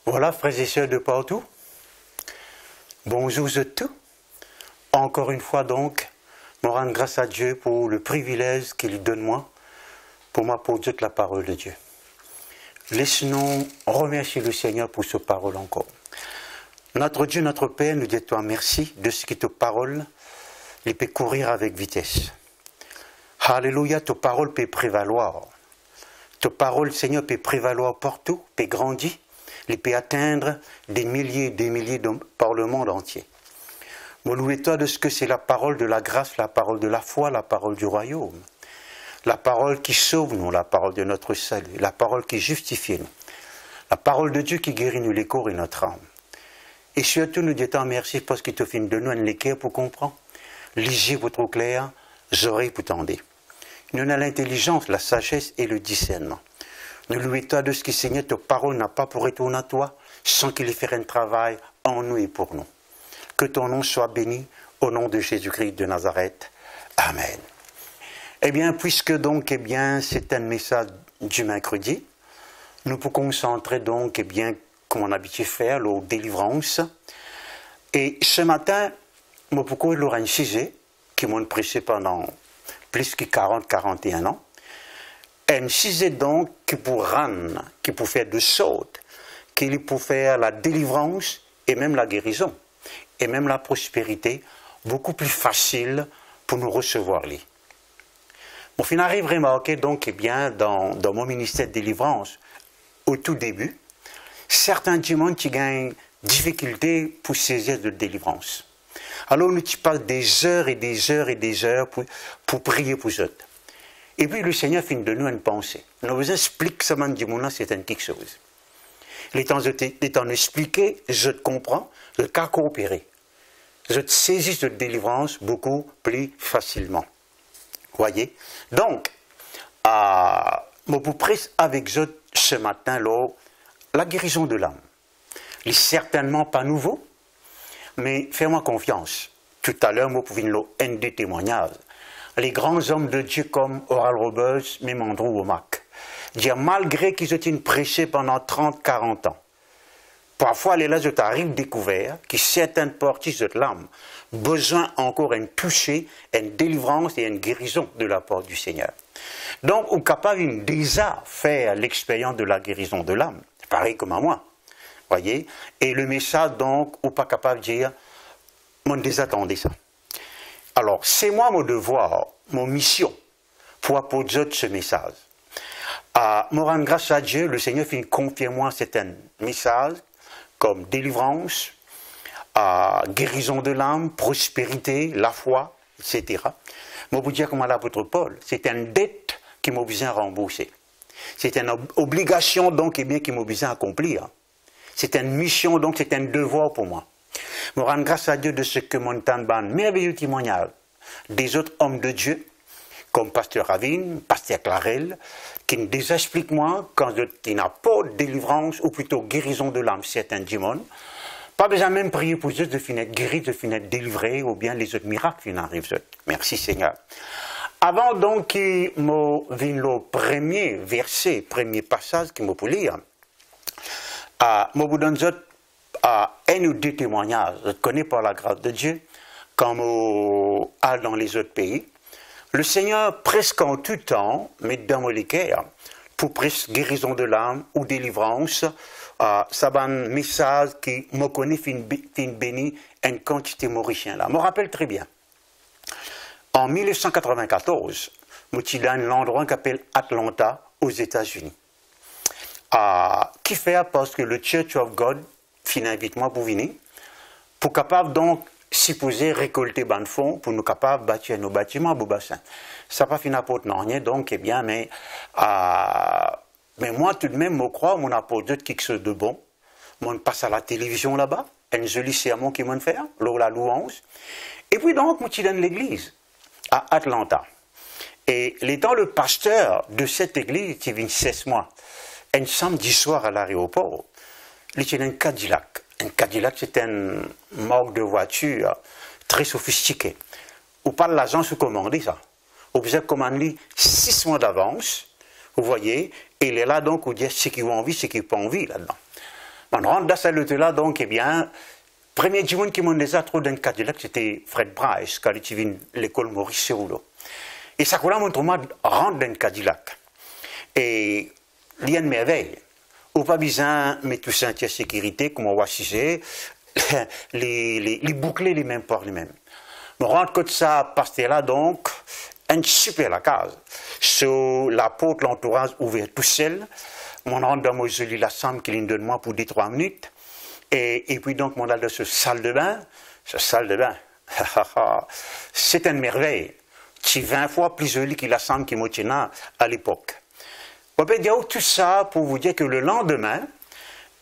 Voilà, frères et sœurs de partout, bonjour à tous. Encore une fois donc, je rends grâce à Dieu pour le privilège qu'il donne moi pour m'apporter la parole de Dieu. Laisse-nous remercier le Seigneur pour cette parole encore. Notre Dieu, notre Père, nous disons merci de ce que ta parole il peut courir avec vitesse. Alléluia, ta parole peut prévaloir. Ta parole, Seigneur, peut prévaloir partout, peut grandir. Il peut atteindre des milliers et des milliers par le monde entier. Mon louez-toi de ce que c'est la parole de la grâce, la parole de la foi, la parole du royaume. La parole qui sauve nous, la parole de notre salut, la parole qui justifie nous. La parole de Dieu qui guérit nous les corps et notre âme. Et surtout, nous disons merci parce qu'il te fait de nous un équerre pour comprendre. Lisez votre clair, oreilles pour tendre. Nous avons l'intelligence, la sagesse et le discernement. Nous louons-toi de ce que Seigneur, ta parole n'a pas pour retourner à toi, sans qu'il ait fait un travail en nous et pour nous. Que ton nom soit béni, au nom de Jésus-Christ de Nazareth. Amen. Eh bien, puisque donc, c'est un message du mercredi, nous pouvons concentrer donc, comme on a habitué faire, la délivrance. Et ce matin, nous pouvons leur un sujet qui m'a prêché pendant plus que 40-41 ans. Un sujet donc qui pour rendre, qui pour faire de sorte, qui pour faire la délivrance et même la guérison, et même la prospérité, beaucoup plus facile pour nous recevoir. Bon, fin arrive à remarquer donc, dans mon ministère de délivrance, au tout début, certains du monde qui gagnent difficulté pour saisir de délivrance. Alors nous passons des heures et des heures et des heures pour prier pour eux. Et puis le Seigneur finit de nous une pensée. Nous vous explique ce que du monde, c'est quelque chose. L'étant expliqué, je te comprends, je te coopérer. Je te saisis de délivrance beaucoup plus facilement. Voyez? Donc, je vous presse avec vous ce matin là, la guérison de l'âme. Il n'est certainement pas nouveau, mais fais-moi confiance. Tout à l'heure, moi, vous pouvez nous un des témoignages. Les grands hommes de Dieu comme Oral Roberts, même Andrew Womack, dire malgré qu'ils ont prêché pendant 30-40 ans, parfois les là je t'arrive découvert que certaines parties de l'âme besoin encore d'un toucher, une délivrance et une guérison de la part du Seigneur. Donc, on est capable déjà faire l'expérience de la guérison de l'âme, pareil comme à moi, voyez. Et le message donc, on n'est pas capable de dire, on désattendait ça. Alors, c'est moi mon devoir, mon mission, pour apporter ce message. Me rendre grâce à Dieu, le Seigneur finit confirmer certains messages, comme délivrance, guérison de l'âme, prospérité, la foi, etc. Mais vous dire comme à l'apôtre Paul, c'est une dette qui m'a besoin de rembourser. C'est une obligation donc qui m'a besoin d'accomplir. C'est une mission donc c'est un devoir pour moi. Me rendre grâce à Dieu de ce que mon temps ban merveilleux témoignage des autres hommes de Dieu, comme Pasteur Ravine, Pasteur Clarel, qui nous expliquent moi quand il n'y a pas de délivrance, ou plutôt guérison de l'âme, certains démons, pas besoin même prier pour eux de finir guéris, de finir délivrés, ou bien les autres miracles qui arrivent. Merci Seigneur. Avant donc qu'il me vienne le premier verset, premier passage qu'il me peut lire, je vous donne un ou deux témoignages. Je connais par la grâce de Dieu, comme dans les autres pays. Le Seigneur, presque en tout temps, met dans mon cœur, pour presque guérison de l'âme ou délivrance, ça va un message qui me connaît, fin béni, une quantité mauricien là. Je me rappelle très bien. En 1994, je suis dans un endroit qui s'appelle Atlanta, aux États-Unis. Qui fait parce que le Church of God invite moi pour venir, pour capable donc supposer récolter ban fonds pour nous capables de bâtir nos bâtiments au bassin. Ça n'a pas fini apporte rien donc mais moi tout de même je crois mon apporte quelque chose de bon. Moi passe à la télévision là-bas, un joli sermon qui m'en fait, la louange. Et puis donc moi je suis dans l'église à Atlanta. Et l'étant le pasteur de cette église qui vient 16 mois, un samedi soir à l'aéroport, il y a un Cadillac. Un Cadillac, c'est une marque de voiture très sophistiquée. Ou pas l'agence vous commandez ça. Vous avez commandé 6 mois d'avance, vous voyez, et il est là donc, vous dites ce qu'ils ont envie, ce qu'ils n'ont pas envie là-dedans. On rentre dans cette là donc, eh bien, premier du monde qui m'a dit ça trop d'un Cadillac, c'était Fred Bryce, quand il vient à l'école Maurice Séroulo. Et ça, là, mon tournoi rentre dans un Cadillac. Et il y a une merveille. Ou pas besoin de mettre tout ça en sécurité, comme on voit si c'est, les boucler les mêmes par les mêmes. On rentre comme ça, parce que là, donc, une super la case. Sur la porte, l'entourage ouvert tout seul. On rentre dans mon joli la chambre qui donne moi pour 2-3 minutes. Et puis donc, on a dans ce salle de bain. Ce salle de bain, c'est une merveille. C'est 20 fois plus joli que la chambre qui me à l'époque. On peut dire tout ça pour vous dire que le lendemain,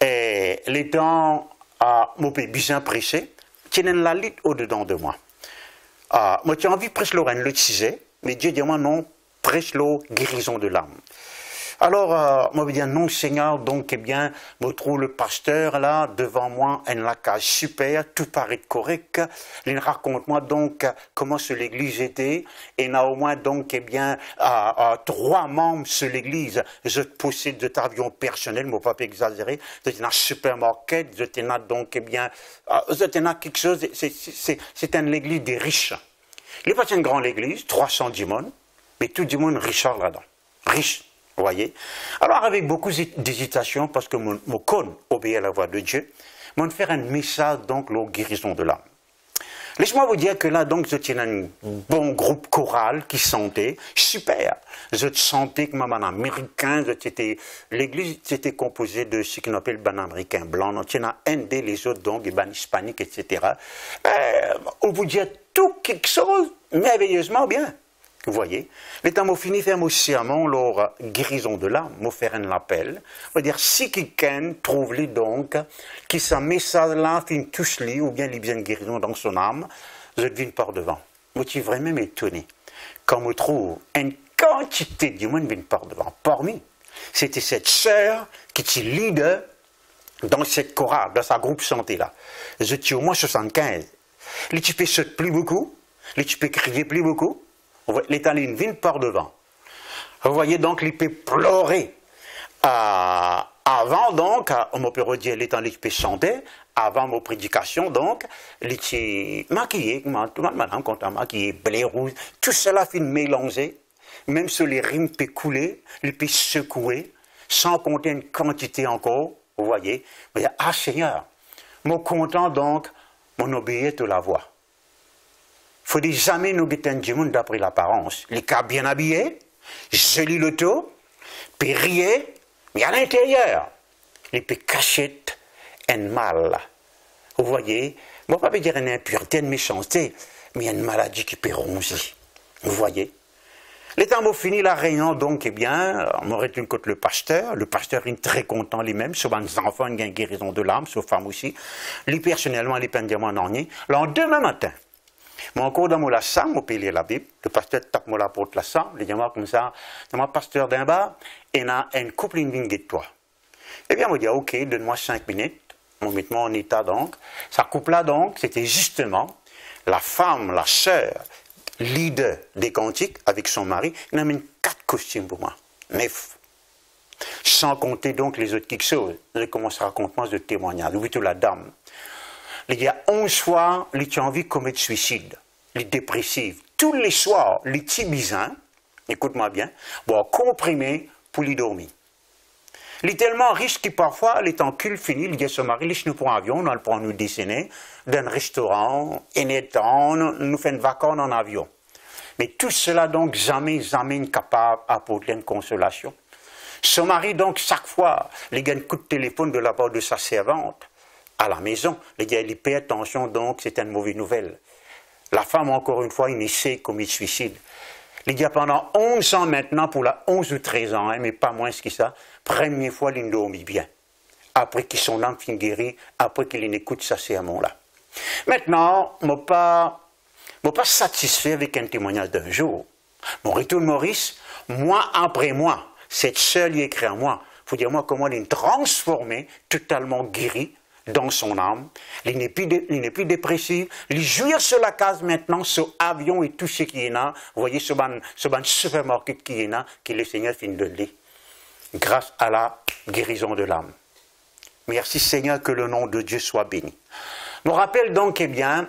les temps à bien pressé, tiennent la lit au-dedans de moi. Moi, j'ai envie presque le disait, mais Dieu dit moi non, presque la guérison de l'âme. Alors, moi, je dis non, Seigneur, donc, eh bien, je trouve le pasteur là, devant moi, un lacage super, tout paraît correct. Il raconte-moi donc comment l'église était, et il a au moins donc, eh bien, 3 membres sur l'église. Je possède de avions personnels, je ne vais pas exagérer. Je suis dans un supermarché, je suis donc, eh bien, je suis dans quelque chose, c'est une église des riches. Il n'est pas une grande église, 310 monde, mais tout le monde Richard là-dedans. Riche. Vous voyez? Alors, avec beaucoup d'hésitation, parce que mon con obéit à la voix de Dieu, mon faire un message, donc, la guérison de l'âme. Laisse-moi vous dire que là, donc, je tiens un bon groupe choral qui chantait, super. Je sentais que, même en américain, l'église était composée de ce qu'on appelle ban américain blanc, on tient un des les autres, donc, ban hispanique, etc. On vous dit tout quelque chose merveilleusement bien. Vous voyez, l'état m'a fini de faire mon sermon, leur guérison de l'âme, m'a fait un appel. On va dire, si quelqu'un trouve les donc, qui s'en met ça là, fin touche lui, ou bien il bien guérison dans son âme, je devine par devant. Moi, je suis vraiment étonné. Quand je trouve une quantité de monde vient par devant. Parmi, c'était cette sœur qui était leader dans cette chorale, dans sa groupe santé là. Je suis au moins 75. Les types sautent plus beaucoup, les types crier plus beaucoup. L'état vient par devant. Vous voyez donc, il peut pleurer. Avant donc, on peut dire l'état peut chanter, avant ma prédication donc, il était maquillé, madame, quand on maquillé, blé rouge, tout cela fait mélanger, même sur les rimes peut couler, il peut secouer, sans compter une quantité encore, vous voyez. Ah Seigneur, moi content donc, mon obéit à la voix. Il ne faut jamais nous guetter du monde d'après l'apparence. Les cas bien habillés, joli le tout, puis rier, mais à l'intérieur, il peut cacher un mal. Vous voyez, je ne vais pas dire une impureté, une méchanceté, mais une maladie qui peut ronger. Vous voyez. L'état m'a fini la réunion, donc, eh bien, on m'aurait tenu contre le pasteur est très content lui-même, sur les enfants, il y a une guérison de l'âme, sur les femmes aussi. Lui, personnellement, il peut dire moi non. Le lendemain matin, moi, encore dans la salle, on peut lire la Bible. Le pasteur tape moi la porte de la salle. Il dit moi comme ça, dans ma pasteur d'un bar, et il y a un couple in de toi. Eh bien, on dit ok, donne-moi 5 minutes. On met moi en état donc. Ce couple-là donc, c'était justement la femme, la sœur, leader des cantiques avec son mari. Il a mis 4 costumes pour moi. 9. Sans compter donc les autres quelque chose. Je commence à raconter moi de témoignage. Oui, toute la dame. Il y a 11 soirs, il a envie de commettre suicide, les dépressifs. Tous les soirs, les petits bisins, écoute-moi bien, vont comprimer pour les dormir. Il est tellement riche qu'il parfois, il est en cul fini, il dit à son mari, il nous prend un avion, on prend nous dessiner, d'un restaurant, on nous fait une vacance en avion. Mais tout cela donc jamais capable d'apporter une consolation. Son mari donc chaque fois, il gagne un coup de téléphone de la part de sa servante, à la maison, il fait attention, donc c'est une mauvaise nouvelle. La femme, encore une fois, il essaie comme il suicide. Il dit pendant 11 ans maintenant, pour la 11 ou 13 ans, hein, mais pas moins que ça, première fois, il dormit bien. Après qu'il son âme fin guérie, après qu'il écoute sa sermon-là. Maintenant, je ne suis pas satisfait avec un témoignage d'un jour. Mon retour de Maurice, mois après mois, cette seule y écrit à moi. Il faut dire moi comment il est transformé, totalement guéri, dans son âme, il n'est plus dépressif, il jouit sur la case maintenant, sur avion et tout ce qui est là, vous voyez ce ban supermarché qui est là, que le Seigneur finit de le dire, grâce à la guérison de l'âme. Merci Seigneur, que le nom de Dieu soit béni. Je me rappelle donc, eh bien,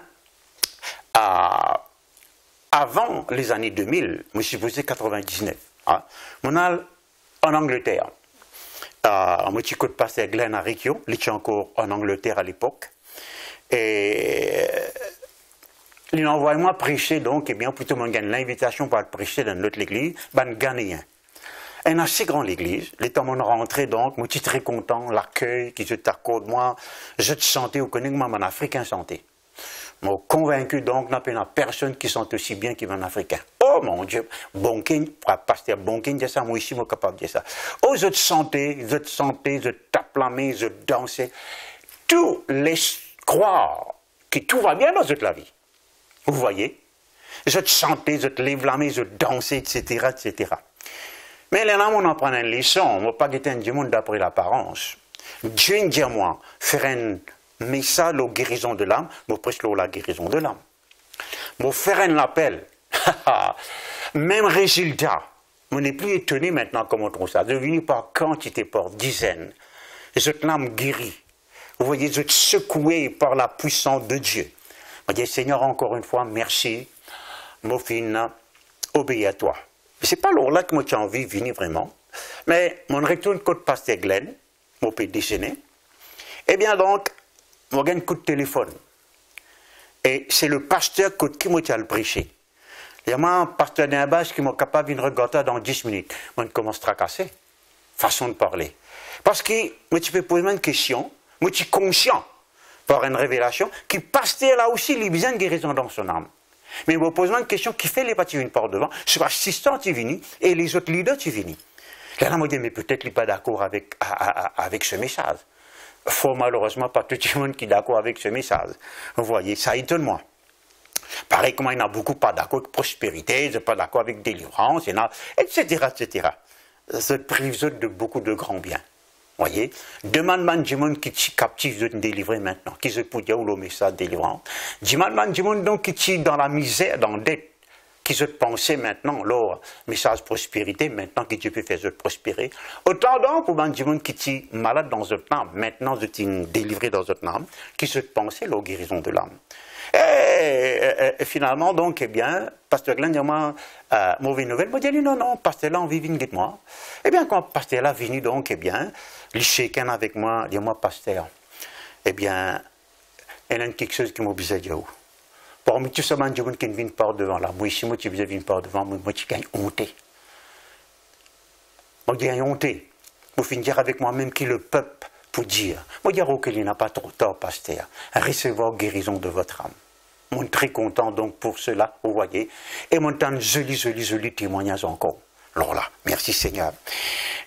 avant les années 2000, je suis posé 99, hein, on a en Angleterre. Je suis pasteur Glenn Arikio, il était encore en Angleterre à l'époque. Et il envoie moi prêcher, donc, eh bien, plutôt moi gagne l'invitation pour prêcher dans notre église, ben ghanéen. Une assez grande église, les temps on rentré donc, moi je suis très content, l'accueil qui se t'accorde moi, je te sentais au connaît moi mon africain santé. Moi convaincu donc, n'a pas personne qui sent aussi bien qu'un africain. Oh mon Dieu, Bonkin, pasteur Bonkin dit ça, moi ici, moi capable de dire ça. Oh, je te sentais, je tape la main, je dansais. Tous les croire que tout va bien dans toute la vie. Vous voyez? Je te sentais, je te lève la main, je dansais, etc., etc. Mais là, on en prend une leçon, on ne va pas guetter du monde d'après l'apparence. Dieu dit à moi, faire un message la guérison de l'âme, je prêche la guérison de l'âme. Je faire un appel. Même résultat. On n'est plus étonné maintenant comment on trouve ça. Devenu par quantité, par dizaines. Je te l'âme guérie. Vous voyez, je te secoué par la puissance de Dieu. Je dis, Seigneur, encore une fois, merci. Mon fils, obéis à toi. Ce n'est pas là que moi j'ai envie de venir vraiment. Mais mon retourne côté pasteur Glenn, mon peut déjeuner. Eh bien donc, moi j'ai un coup de téléphone. Et c'est le pasteur qui m'a prêché. Il y a un pasteur d'un bâche qui m'a capable de regarder dans 10 minutes. Moi je commence à tracasser. Façon de parler. Parce que moi tu peux poser une question, moi je suis conscient par une révélation, qui pasteur là aussi, il a besoin de guérison dans son âme. Mais je me pose une question qui fait les parties une part devant, sur l'assistant qui vient et les autres leaders qui viennent. Là, je me dis, mais peut-être qu'il n'est pas d'accord avec ce message. Faut malheureusement pas tout le monde qui est d'accord avec ce message. Vous voyez, ça étonne-moi. Pareil, comme il y en a beaucoup pas d'accord avec prospérité, ils sont pas d'accord avec délivrance, etc., etc. Ça prive de beaucoup de grands biens. Vous voyez, demande du monde qui est captif de délivrer maintenant, qui se peut dire le message délivrant. Demande du monde donc qui est dans la misère, dans la dette, qui se pensait maintenant, le message prospérité, maintenant que Dieu peut faire prospérer. Autant donc pour du monde qui est malade dans votre âme, maintenant vous êtes délivré dans votre âme, qui se pensait la guérison de l'âme. Et finalement, donc, eh bien, pasteur Glenn dit moi, mauvaise nouvelle, moi, je dis non, pasteur là, on vit vite moi. Eh bien, quand pasteur là venu, donc, eh bien, il chacun avec moi, dit moi, pasteur, eh bien, il y a quelque chose qui m'a besoin de dire. Parmi tous ces gens qui viennent par devant là, moi, ici, moi, tu viens par devant, moi, tu gagnes honte. Moi, je gagne honte. Moi, je dire avec moi-même qui le peuple pour dire, moi, je dis qu'il n'a pas trop tort, pasteur, recevoir guérison de votre âme. Je suis très content donc pour cela, vous voyez. Et mon temps joli témoignage encore. Alors là, merci Seigneur.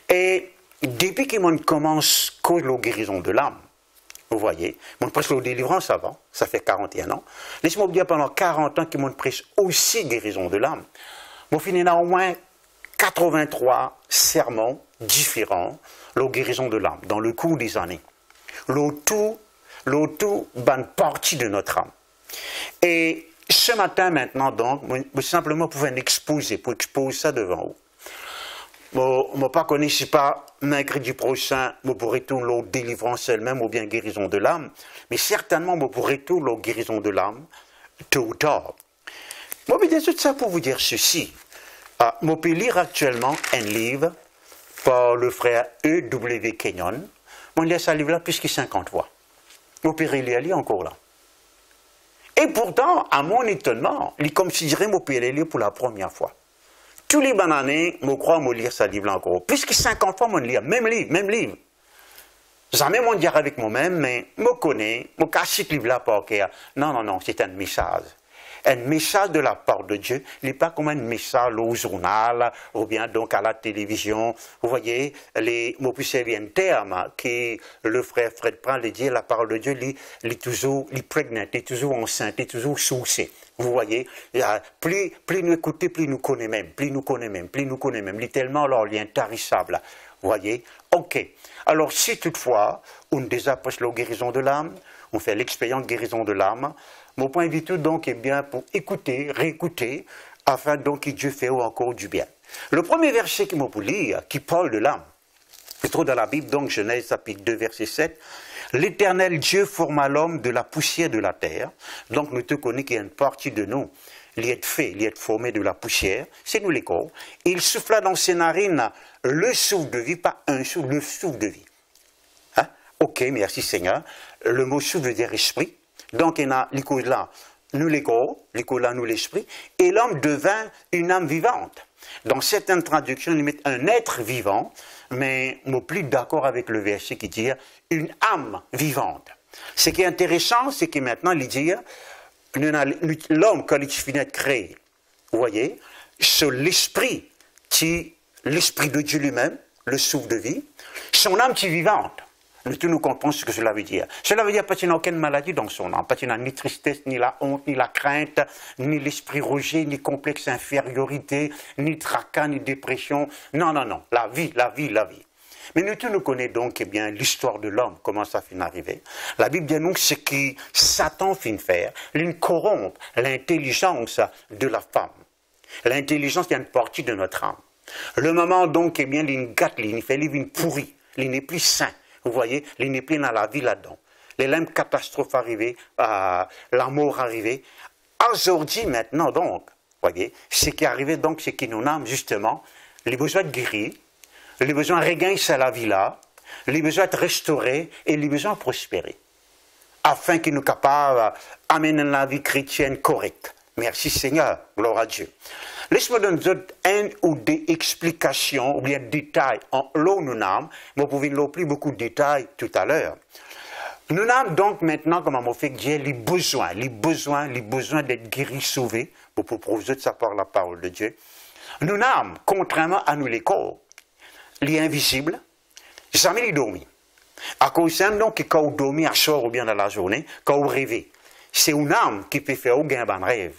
Et depuis que commence la guérison de l'âme, vous voyez, mon prêche la délivrance avant, ça fait 41 ans. Laissez-moi vous dire pendant 40 ans que mon prêche aussi guérison de l'âme. Mon fini là au moins 83 sermons différents, la guérison de l'âme, dans le cours des années. L'auto, bonne partie de notre âme. Et ce matin maintenant, donc, je simplement pouvais l'exposer, pour exposer ça devant vous. Je ne connais pas mercredi prochain, je pourrais tout la délivrance elle-même ou bien guérison de l'âme, mais certainement, je pourrais tout la guérison de l'âme, tôt ou tard. Moi, je dis tout ça pour vous dire ceci. Je peux lire actuellement un livre par le frère E.W. Kenyon. Je lis ce livre-là plus que 50 fois. Je peux lire encore là. Et pourtant, à mon étonnement, il considérait que je peux le lire pour la première fois. Tous les bonnes années, je crois que je lire ce livre-là encore. Plus que 50 fois, je lis. Même livre. Jamais je dire avec moi-même, mais je connais, je cache ce livre-là par cœur. Non, c'est un message. Un message de la part de Dieu, il n'est pas comme un message au journal, ou bien donc à la télévision. Vous voyez, moi puis c'est un terme que le frère Fred prend, il dit, la parole de Dieu, il est toujours prégnant, il est toujours enceinte, il est toujours sourcé. Vous voyez, plus nous écoutons, plus nous connaissons même, plus nous connaissons même. Il est tellement alors, il est intarissable. Vous voyez, ok. Alors si toutefois, on désapproche la guérison de l'âme, on fait l'expérience de guérison de l'âme, mon point de vue donc est bien pour écouter, réécouter, afin donc que Dieu fait encore du bien. Le premier verset qui m'a pour lire, qui parle de l'âme, Je trouve dans la Bible, donc Genèse chapitre 2, verset 7, l'Éternel Dieu forma l'homme de la poussière de la terre. Donc nous te connaissons qu'il y a une partie de nous, il est fait, il est formé de la poussière, c'est nous les corps. Il souffla dans ses narines le souffle de vie, pas un souffle, le souffle de vie. Hein? Ok, merci Seigneur. Le mot souffle veut dire esprit. Donc il y a l'écho là, nous les corps, l'écho là, nous l'esprit. Et l'homme devint une âme vivante. Dans certaines traductions, ils mettent un être vivant, mais je ne suis plus d'accord avec le verset qui dit une âme vivante. Ce qui est intéressant, c'est que maintenant, il dit l'homme, quand il finit de créer, vous voyez, c'est l'esprit, l'esprit de Dieu lui-même, le souffle de vie, son âme qui est vivante. Nous comprenons ce que cela veut dire. Cela veut dire qu'il n'y a aucune maladie dans son âme. Il n'y a ni tristesse, ni la honte, ni la crainte, ni l'esprit rejet, ni complexe infériorité, ni tracas, ni dépression. Non, non, non. La vie, la vie, la vie. Mais nous connaissons donc eh bien l'histoire de l'homme, comment ça finit arriver. La Bible dit nous ce que Satan finit faire, il corrompt l'intelligence de la femme. L'intelligence est une partie de notre âme. Le moment donc, eh bien, il gâte, il fait il pourrit, il n'est plus sain. Vous voyez, il n'est plus dans la vie là-dedans. Les mêmes catastrophes arrivées, la mort arrivée. Aujourd'hui, maintenant, donc, vous voyez, ce qui est arrivé, donc, c'est que nos âmes, justement, les besoins de guérir, les besoins de regagner la vie là, les besoins de restaurer et les besoins de prospérer. Afin qu'ils nous capables d'amener la vie chrétienne correcte. Merci Seigneur, gloire à Dieu. Laisse-moi donner un ou des explications ou bien détails en l'eau nous n'avons, mais vous pouvez nous plus beaucoup de détails tout à l'heure. Nous n'avons donc maintenant, comme on fait dire, les besoins d'être guéris, sauvés, pour prouver de ça par la parole de Dieu. Nous n'avons, contrairement à nous les corps, les invisibles, jamais les dormis. À cause de ça, donc, quand vous dormez à soir ou bien dans la journée, quand vous rêvez, c'est une âme qui peut faire aucun bon rêve.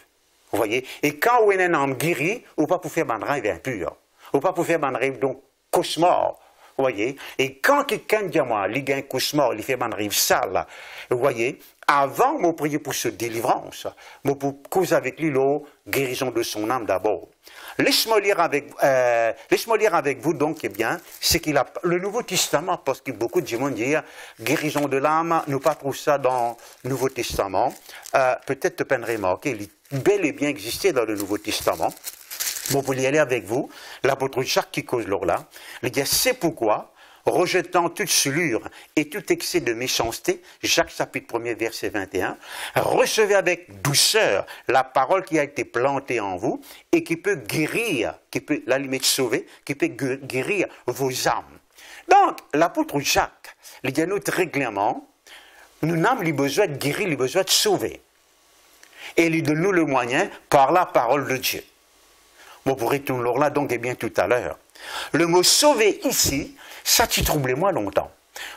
Vous voyez? Et quand vous êtes un âme guérie, vous ne pouvez pas faire un rêve impur. Vous ne pouvez pas faire un rêve donc cauchemar. Vous voyez? Et quand quelqu'un dit à moi, il a un cauchemar, il fait un rêve sale, vous voyez? Avant, je prier pour sa délivrance. Je cause avec lui la guérison de son âme d'abord. Laisse-moi lire avec vous donc, eh bien, c'est qu'il a le Nouveau Testament, parce que beaucoup de gens disent guérison de l'âme, nous pas trouver ça dans le Nouveau Testament. Peut-être tu peux remarquer, il bel et bien existé dans le Nouveau Testament. Bon, vous y aller avec vous, l'apôtre Jacques qui cause là, il dit c'est pourquoi, rejetant toute souillure et tout excès de méchanceté, Jacques chapitre 1er verset 21, recevez avec douceur la parole qui a été plantée en vous et qui peut guérir, qui peut la limite sauver, qui peut guérir vos âmes. Donc, l'apôtre Jacques, il dit à notre règlement, nous avons les besoins de guérir, les besoins de sauver. Et il donne nous le moyen par la parole de Dieu. Bon, pour retourner là, donc, eh bien, tout à l'heure. Le mot sauver ici, ça t'y troublait moi longtemps.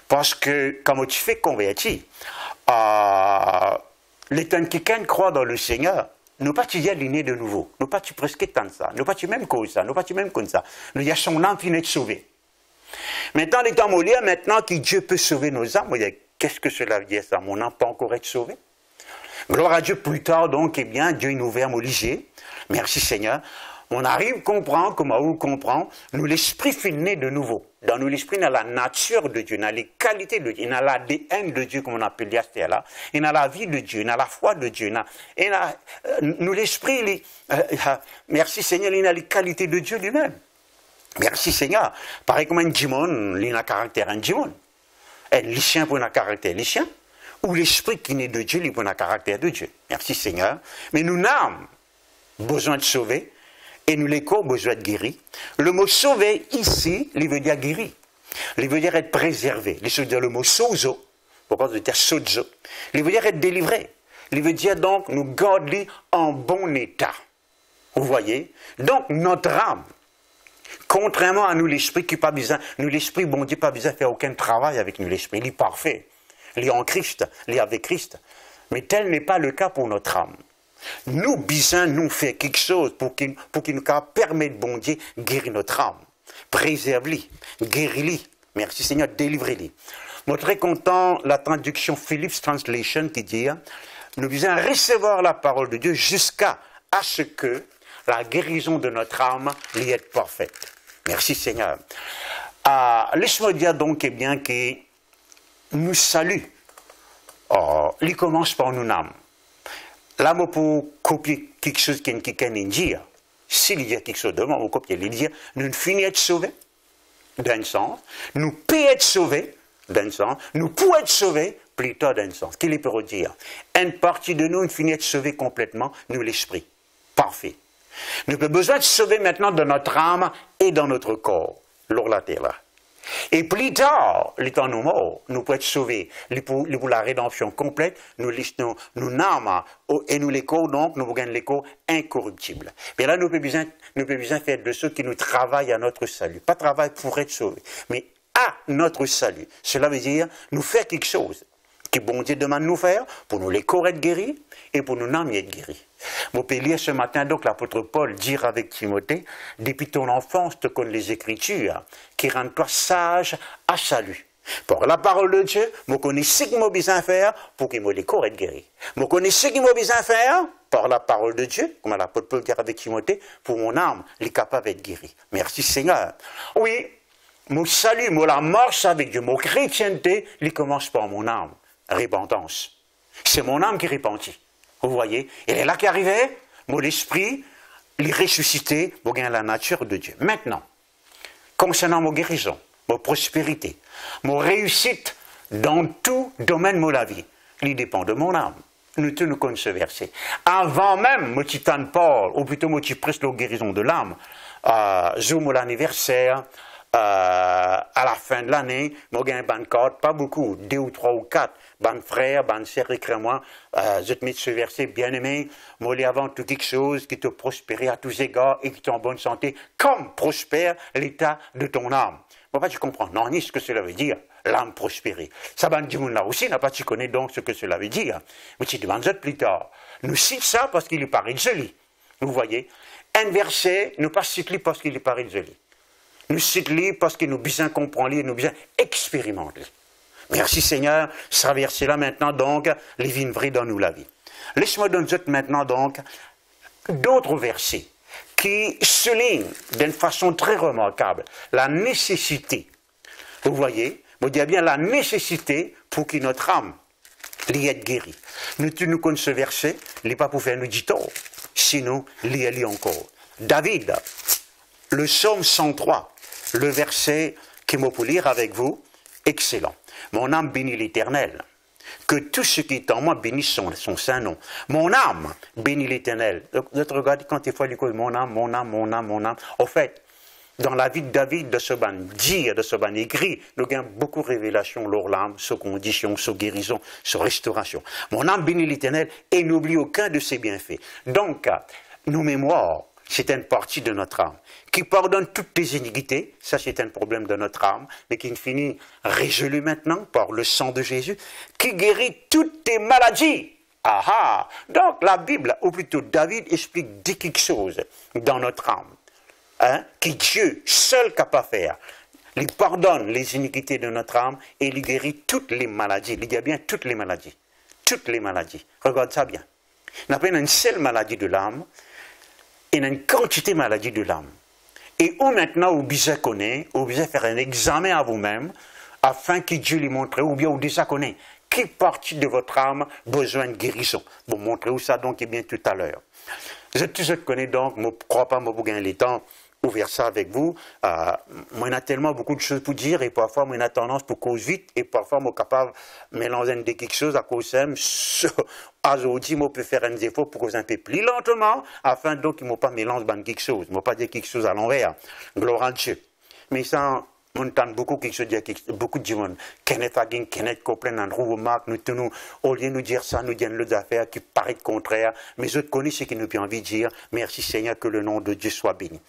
Parce que, quand tu fais convertir, les temps qui croient dans le Seigneur, nous pas tu y aller de nouveau. Nous pas tu presque tant ça. Nous pas tu même cause ça. Nous pas tu même comme ça. Nous y a son âme qui est sauvé. Maintenant, les temps molliers, maintenant que Dieu peut sauver nos âmes, qu'est-ce que cela veut dire ça? Mon âme pas encore être sauvé. Gloire à Dieu plus tard, donc, eh bien, Dieu nous ouvert mon ligier. Merci Seigneur. On arrive à comprendre, comment on comprend, nous l'esprit fait né de nouveau. Dans nous l'esprit, il y a la nature de Dieu, il y a les qualités de Dieu, il y a l'ADN de Dieu, comme on appelle là, il y a la vie de Dieu, il y a la foi de Dieu, nous l'esprit, merci Seigneur, il y a les qualités de Dieu lui-même. Merci Seigneur. Pareil comme un démon, il y a un caractère un démon. Un lycéen pour un caractère lycéen, ou l'esprit qui naît de Dieu, il pour un caractère de Dieu. Merci Seigneur. Mais nous avons besoin de sauver. Et nous les corps besoin de guérir. Le mot sauver ici, il veut dire guérir. Il veut dire être préservé. Il veut dire le mot sozo. Pourquoi il veut dire sozo? Il veut dire être délivré. Il veut dire donc nous garder en bon état. Vous voyez? Donc notre âme, contrairement à nous l'esprit qui pas besoin, nous l'esprit bon Dieu pas besoin de faire aucun travail avec nous l'esprit. Il est parfait. Il est en Christ. Il est avec Christ. Mais tel n'est pas le cas pour notre âme. Nous, besoin nous faire quelque chose pour qu'il nous permette, bon Dieu, guérir notre âme. Préserve-les, guéris-les. Merci Seigneur, délivrez-les. Je suis très content la traduction Phillips Translation qui dit nous besoin recevoir la parole de Dieu jusqu'à ce que la guérison de notre âme y est parfaite. Merci Seigneur. Laisse-moi dire donc, eh bien, que nous salut. Il commence par nous âme. L'âme pour copier quelque chose qui est dire. S'il y a quelque chose de moi, on copie les dire, nous finissons être sauvés, d'un sens, nous pouvons être sauvés, d'un sens, nous pouvons être sauvés, plutôt d'un sens. Qu'il peut dire? Une partie de nous finit être sauvée complètement, nous l'esprit. Parfait. Nous avons besoin de sauver maintenant dans notre âme et dans notre corps, lors la terre là. Et plus tard, les temps nous morts, nous pouvons être sauvés pour la rédemption complète, nous âmes et nous les corps, donc nous gagnons les corps incorruptibles. Mais là, nous avons besoin faire de ceux qui nous travaillent à notre salut. Pas travail pour être sauvés, mais à notre salut. Cela veut dire nous faire quelque chose que bon Dieu demande de nous faire pour nous les corps être guéris et pour nous âmes être guéris. Mon peux lire ce matin donc l'apôtre Paul dire avec Timothée, depuis ton enfance te connais les Écritures qui rendent toi sage à salut. Pour la parole de Dieu, je connais ce qu'il m'a besoin faire pour que les corps être guéris. Je connais ce qu'il m'a besoin faire par la parole de Dieu, comme l'apôtre Paul dit avec Timothée, pour mon âme, il est capable d'être guéri. Merci Seigneur. Oui, mon salut, la marche avec Dieu, mon chrétienté, il commence par mon âme. Repentance. C'est mon âme qui repentit. Vous voyez, elle est là qui arrivait, mon esprit, il ressuscité, pour gagner la nature de Dieu. Maintenant, concernant mon guérison, mon prospérité, mon réussite dans tout domaine de la vie, il dépend de mon âme. Nous tous nous connaissons ce verset. Avant même, mon titan Paul, ou plutôt mon presque la guérison de l'âme, zoom l'anniversaire, à la fin de l'année, moi j'ai un ban carte, pas beaucoup, 2 ou 3 ou 4, ban frère, ban sœur, écris-moi, je te mets ce verset bien aimé, moi les avant tout quelque chose qui te prospère à tous égards et qui t'est en bonne santé, comme prospère l'état de ton âme. Moi pas tu comprends, non, ni ce que cela veut dire, l'âme prospérée. Ça ban du monde là aussi, n'a pas tu connais donc ce que cela veut dire. Mais tu demandes plus tard. Nous cite ça parce qu'il lui paraît joli. Vous voyez, un verset, nous pas cite parce qu'il lui paraît joli. Nous citons parce que nous bien comprendre, nous bien expérimenter. Merci Seigneur, ça verset là maintenant donc, les vignes vraies dans nous la vie. Laisse-moi donner maintenant donc d'autres versets qui soulignent d'une façon très remarquable la nécessité. Vous voyez, vous dites bien la nécessité pour que notre âme l'y être guérie. Nous connaissons ce verset, il n'est pas pour faire nous dire tort, sinon l'y aller encore. David, le psaume 103, le verset que je peux lire avec vous, excellent. Mon âme bénit l'Éternel. Que tout ce qui est en moi bénisse son saint nom. Mon âme bénit l'Éternel. Vous regardez quand il faut dire mon âme, mon âme, mon âme, mon âme. En fait, dans la vie de David, de ce ban dire, de ce ban écrit, nous avons beaucoup de révélations sur l'âme, sur condition, sur guérison, sur restauration. Mon âme bénit l'Éternel et n'oublie aucun de ses bienfaits. Donc, nos mémoires, c'est une partie de notre âme, qui pardonne toutes les iniquités, ça c'est un problème de notre âme, mais qui finit résolu maintenant par le sang de Jésus, qui guérit toutes tes maladies. Ah! Donc la Bible, ou plutôt David, explique quelque chose dans notre âme, hein, que Dieu seul capable de faire. Il pardonne les iniquités de notre âme et il guérit toutes les maladies. Il dit bien toutes les maladies. Toutes les maladies. Regarde ça bien. Il n'y a pas une seule maladie de l'âme, il y a une quantité de maladies de l'âme. Et où maintenant, vous besoin connaître, vous besoin faire un examen à vous-même, afin que Dieu lui montre, ou bien vous déjà connaît, quelle partie de votre âme a besoin de guérison. Vous montrez où ça donc, et bien tout à l'heure. Je te connais donc, je ne crois pas, moi, vous gagner le temps, ouvrir ça avec vous. Moi, il y a tellement beaucoup de choses pour dire, et parfois, moi, il y a tendance pour cause vite, et parfois, moi, capable de mélanger de quelque chose à cause de aujourd'hui, moi, peut faire un effort pour cause un peu plus lentement, afin donc, il ne m'a pas mélangé quelque chose, il ne m'a pas dit quelque chose à l'envers. Gloire à Dieu. Mais ça, on entend beaucoup quelque chose, beaucoup de monde. Kenneth Hagin, Kenneth Copeland, Andrew Mark, nous tenons, au lieu de nous dire ça, nous disons l'autre affaire qui paraît contraire, mais je connais ce qui nous peut envie de dire. Merci Seigneur, que le nom de Dieu soit béni.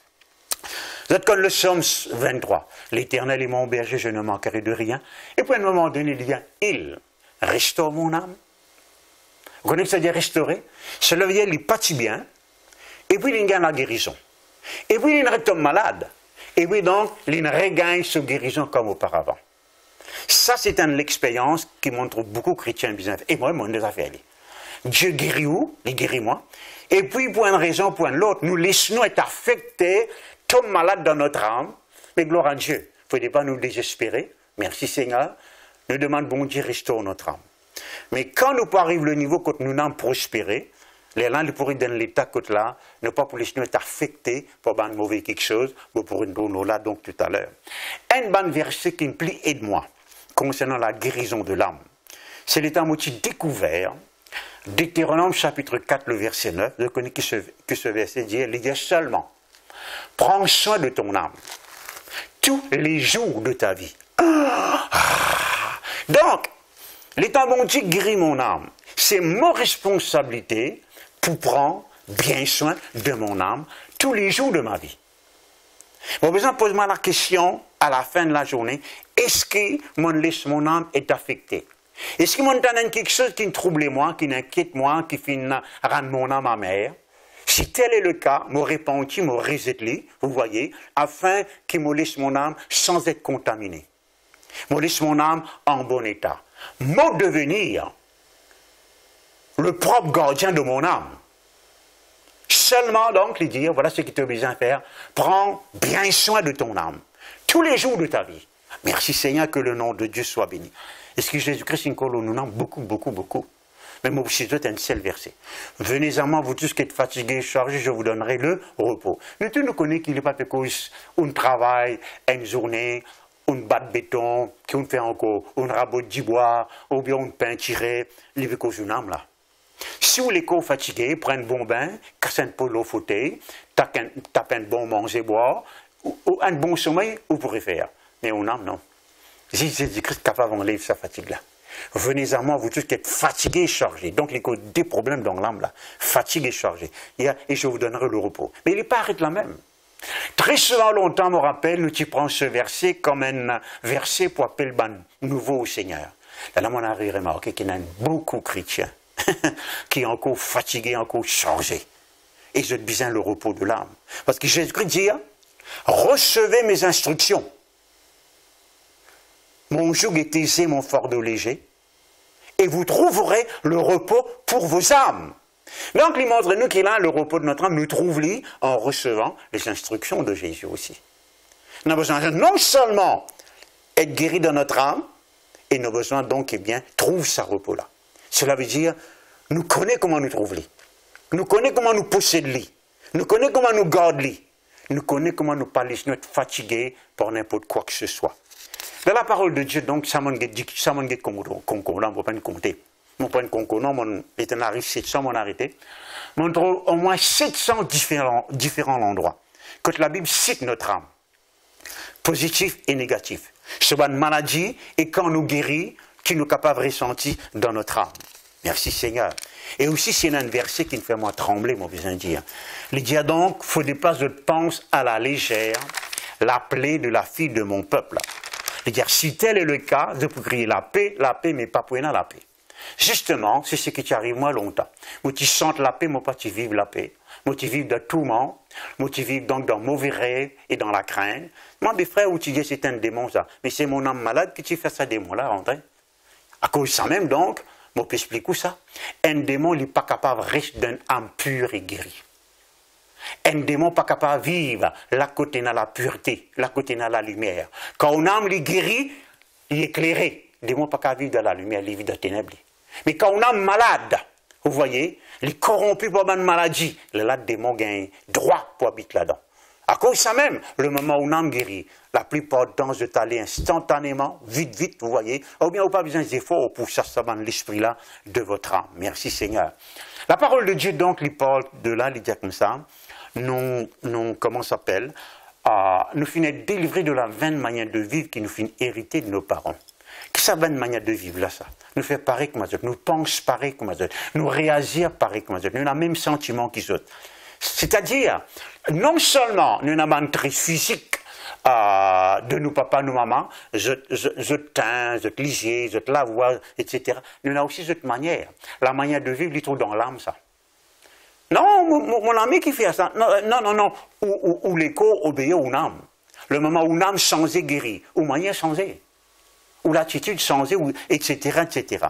Vous êtes comme le psaume 23. L'Éternel est mon berger, je ne manquerai de rien. Et puis à un moment donné, il dit, il restaure mon âme. Vous connaissez ce que ça veut dire restaurer? Cela veut dire qu'il pâtit bien, et puis il gagne la guérison. Et puis il retombe malade. Et puis donc, il regagne sa guérison comme auparavant. Ça, c'est une expérience qui montre beaucoup de chrétiens bien fait. Et moi, je les ai fait aller. Dieu guérit où? Il guérit moi. Et puis, pour une raison, pour une autre, nous laissons être affectés, tomber malades dans notre âme. Mais gloire à Dieu. pouvez pas nous désespérer. Merci Seigneur. Nous demandons, bon Dieu, restaure notre âme. Mais quand nous arrivons le niveau quand nous n'avons prospéré, les langues pourraient dans l'état que là, ne pas pour les nous être affectés pour un mauvais quelque chose, mais pour une donne là, donc tout à l'heure. Un bon verset qui me plie, aide-moi, concernant la guérison de l'âme. C'est l'état moitié découvert, Deutéronome chapitre 4, le verset 9, je connais que ce verset dit, il dit seulement, prends soin de ton âme, tous les jours de ta vie. Donc, l'état bon Dieu guérit mon âme. C'est ma responsabilité pour prendre bien soin de mon âme tous les jours de ma vie. Bon, besoin pose-moi la question à la fin de la journée, est-ce que mon âme est affectée? Est-ce que mon âme a quelque chose qui me trouble moi, qui m'inquiète moi, qui finit rendre mon âme amère? Si tel est le cas, me repentis, me reset-les, vous voyez, afin qu'il me laisse mon âme sans être contaminé. Me laisse mon âme en bon état. Me devenir le propre gardien de mon âme. Seulement donc, lui dire, voilà ce que tu as besoin de faire, prends bien soin de ton âme, tous les jours de ta vie. Merci Seigneur, que le nom de Dieu soit béni. Est-ce que Jésus-Christ nous nomme beaucoup, beaucoup, beaucoup? Mais moi aussi, je un seul verset. Venez à moi, vous tous qui êtes fatigués, chargés, je vous donnerai le repos. Nous tous nous connaissons qu'il n'est pas cause un travail, une journée, une batte de béton, qu'on fait encore, un rabot de bois, ou bien une peinture, il est cause d'une âme là. Si vous êtes fatigué, prenez un bon bain, cassez un peu l'eau fauteuil, tapez un bon manger boire, ou un bon sommeil, vous pourrez faire. Mais une âme, non. Jésus-Christ est capable d'enlever sa fatigue-là. Venez à moi, vous tous qui êtes fatigués et chargés. Donc, il y a des problèmes dans l'âme, là. Fatigués et chargés. Et je vous donnerai le repos. Mais il n'est pas arrêté là même. Très souvent, longtemps, me rappelle, nous tu prends ce verset comme un verset pour appeler le nouveau au Seigneur. Là, on a remarqué qu'il y a beaucoup de chrétiens qui sont encore fatigués, encore chargés. Et ils ont besoin le repos de l'âme. Parce que Jésus-Christ dit, recevez mes instructions. Mon joug est aisé, mon fardeau léger, et vous trouverez le repos pour vos âmes. Donc, il montre-nous qu'il a le repos de notre âme, nous trouve-le en recevant les instructions de Jésus aussi. Nous avons besoin non seulement être guéri dans notre âme, et nous avons besoin donc, eh bien, trouve ce repos-là. Cela veut dire, nous connaissons comment nous trouver, nous connaissons comment nous posséder, nous connaissons comment nous garder, nous connaissons comment nous parler, nous être fatigués par n'importe quoi que ce soit. Dans la parole de Dieu, donc, ça m'a dit concordant, on ne peut pas compter. On prend concordant, mon éternel 700, mon arrêté. On trouve au moins 700 différents endroits. Quand la Bible cite notre âme, positif et négatif. C'est une maladie, et quand nous guérit, qui nous est capable de ressentir dans notre âme. Merci Seigneur. Et aussi, c'est un verset qui me fait moi trembler, moi, besoin de dire. Il dit donc, il ne faudrait pas que je pense à la légère la plaie de la fille de mon peuple. C'est-à-dire, si tel est le cas, je peux crier la paix, mais pas pour la paix. Justement, c'est ce qui t'arrive moi longtemps. Moi, tu sens la paix, moi, pas tu vives la paix. Moi, tu vives de tourment. Moi, tu vives donc dans mauvais rêves et dans la crainte. Moi, mes frères, où tu dis c'est un démon, ça. Mais c'est mon âme malade qui tu fais ça démon-là, rentrer. À cause de ça même, donc, moi, je peux expliquer ça. Un démon, il n'est pas capable de rester d'une âme pure et guérie. Un démon n'est pas capable de vivre là côté dans la pureté, là côté dans la lumière. Quand une âme est guérie, il est éclairé. Le démon n'est pas capable de vivre dans la lumière, il vit dans la ténèbres. Mais quand une âme malade, vous voyez, il est corrompu par une maladie, le démon gagne droit pour habiter là-dedans. À cause de ça même, le moment où une âme guérit, la plupart du temps, je t'allais instantanément, vite, vite, vous voyez, ou bien, vous n'avez pas besoin d'efforts pour ça dans l'esprit-là de votre âme. Merci Seigneur. La parole de Dieu, donc, il parle de là, il dit comme ça. Nous, comment ça s'appelle, nous finissons délivrés de la vaine manière de vivre qui nous finit hériter de nos parents. Qu'est-ce que ça vaine manière de vivre là, ça? Nous fait pareil comme les autres, nous pensons pareil comme les autres, nous réagir pareil comme les autres, nous avons le même sentiment qu'ils autres. C'est-à-dire, non seulement nous avons un trait physique de nos papas, nos mamans, je teins, je lisier, je la voix, etc. Nous avons aussi cette manière. La manière de vivre, il est trop dans l'âme, ça. Non, mon ami qui fait ça. Non. Ou l'écho obéit aux âme. Le moment où une âme changée guérit, ou manière changée, ou l'attitude changée, etc., etc.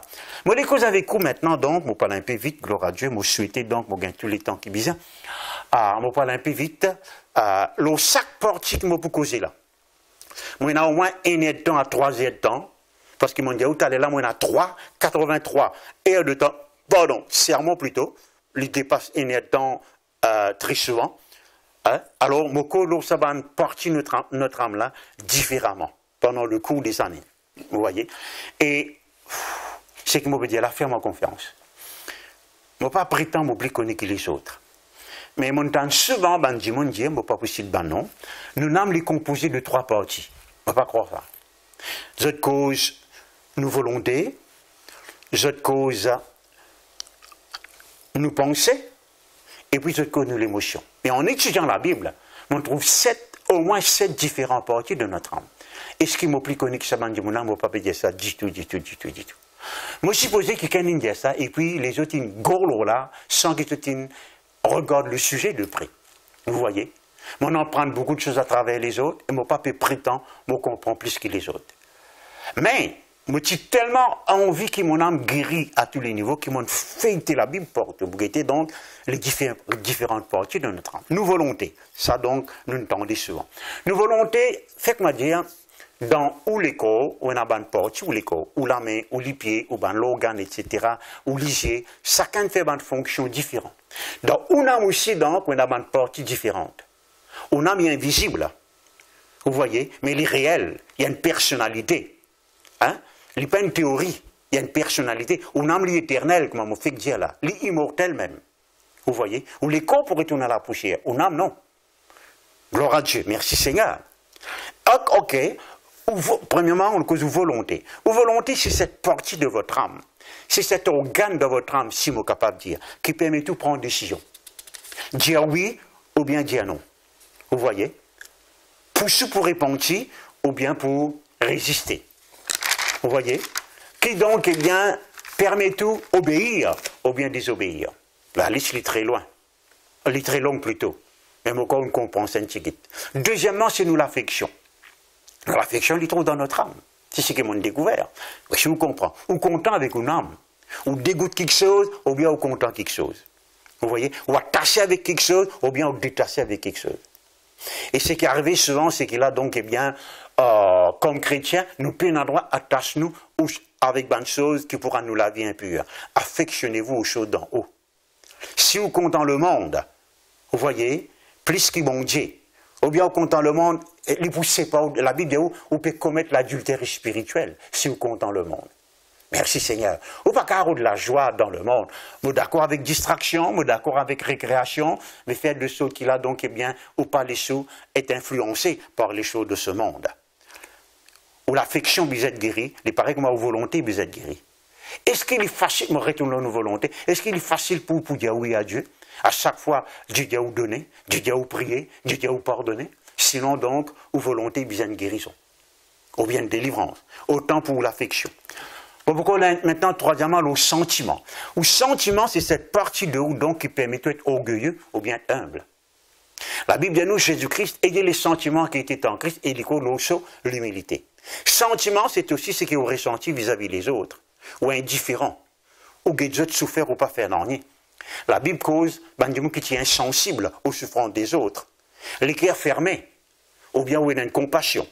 Moi, les causes avec vous maintenant, donc, je parle un peu vite, gloire à Dieu, je souhaitais donc, je gagne tous les temps qui besoin. Je parle un peu vite, le sac portique, je peux causer là. Moi, il y a au moins 1 heure de temps à 3 heures de temps. Parce qu'ils m'ont dit, où tu allais là, moi, il y a 83 heures de temps. Pardon, serment plutôt. Il dépasse 1 heure de temps très souvent. Hein? Alors, Moko, ça va partir notre âme là différemment pendant le cours des années. Vous voyez? Et c'est que je veux dire, la ferme en confiance. Je ne pas prétendre m'oublier connaître les autres. Mais mon temps souvent, je ne dis pas possible, non. Nous n'avons les composés de 3 parties. Je ne pas croire ça. Cette cause, nous volonté. Cette cause, nous pensées. Et puis cette cause, nous l'émotion. Et en étudiant la Bible, on trouve au moins 7 différentes parties de notre âme. Et ce qui m'oublie connaître ça, je ne peux pas dire ça du tout. Moi, supposé que quelqu'un dit ça, et puis les autres, ils gorlent là, sans qu'ils regardent le sujet de près. Vous voyez? On en prend beaucoup de choses à travers les autres, et mon papa prétend, je comprends plus que les autres. Mais, moi, j'ai tellement envie que mon âme guérit à tous les niveaux, qu'ils m'ont fait la Bible pour guetter donc les différentes parties de notre âme. Nous volonté, ça donc, nous entendons souvent. Nous volonté, faites-moi dire, dans ou les corps, ou une bonne partie, ou les corps, ou la main, ou les pieds, ou ben l'organe, etc., ou les yeux, chacun fait une fonction différente. Donc, on a aussi donc une bonne partie différente. On a invisible, vous voyez, mais il est réel, il y a une personnalité. Hein? Il n'y a pas une théorie, il y a une personnalité. On a l'éternel, comme on fait dire là, l'immortel même. Vous voyez? Ou les corps pour retourner à la poussière. On a non. Gloire à Dieu, merci Seigneur. Ok. Premièrement, on cause volonté. Ou volonté, c'est cette partie de votre âme. C'est cet organe de votre âme, si je suis capable de dire, qui permet de prendre une décision. Dire oui ou bien dire non. Vous voyez? Pour répondre ou bien pour résister. Vous voyez? Qui donc, eh bien, permet tout obéir ou bien désobéir. La liste est très loin. Elle est très longue plutôt. Même encore on comprend ça. Deuxièmement, c'est nous l'affection. L'affection, il trouve dans notre âme. C'est ce qu'ils m'ont découvert. Je vous comprends. Ou content avec une âme. Ou dégoûte quelque chose, ou bien ou content quelque chose. Vous voyez? Ou attaché avec quelque chose, ou bien ou détaché avec quelque chose. Et ce qui est arrivé souvent, c'est qu'il a donc, eh bien, comme chrétiens, nous plein endroit, attache-nous avec bonne chose qui pourra nous laver impure. Affectionnez-vous aux choses d'en haut. Si vous comptez le monde, vous voyez, plus qu'il bon Dieu, ou bien vous comptez le monde, ne poussez pas, la Bible dit où vous pouvez commettre l'adultère spirituel, si vous comptez le monde. Merci Seigneur. Ou pas carreau de la joie dans le monde. Moi d'accord avec distraction, moi d'accord avec récréation, mais faire de choses qu'il a donc, eh bien, ou pas les sous, est influencé par les choses de ce monde. Ou l'affection, vous êtes guéri, il paraît que ma volonté, vous êtes guéri. Est-ce qu'il est facile, me retourner nos volontés, est-ce qu'il est facile pour dire oui à Dieu? À chaque fois, Dieu dit à vous donner, Dieu dit à vous prier, Dieu dit à vous pardonner. Sinon donc, ou volonté, vous êtes guérison. Ou bien délivrance. Autant pour l'affection. Bon, pourquoi maintenant, troisièmement, le sentiment. Le sentiment, c'est cette partie de vous donc qui permet d'être orgueilleux ou bien humble. La Bible dit nous, Jésus-Christ, ayez les sentiments qui étaient en Christ et il aussi l'humilité. Sentiment, c'est aussi ce que vous ressentez vis-à-vis des autres, ou indifférent, ou que Dieu souffert ou pas faire rien. La Bible cause, qui est insensible aux souffrances des autres, les cœurs fermés, ou bien où il y a une compassion.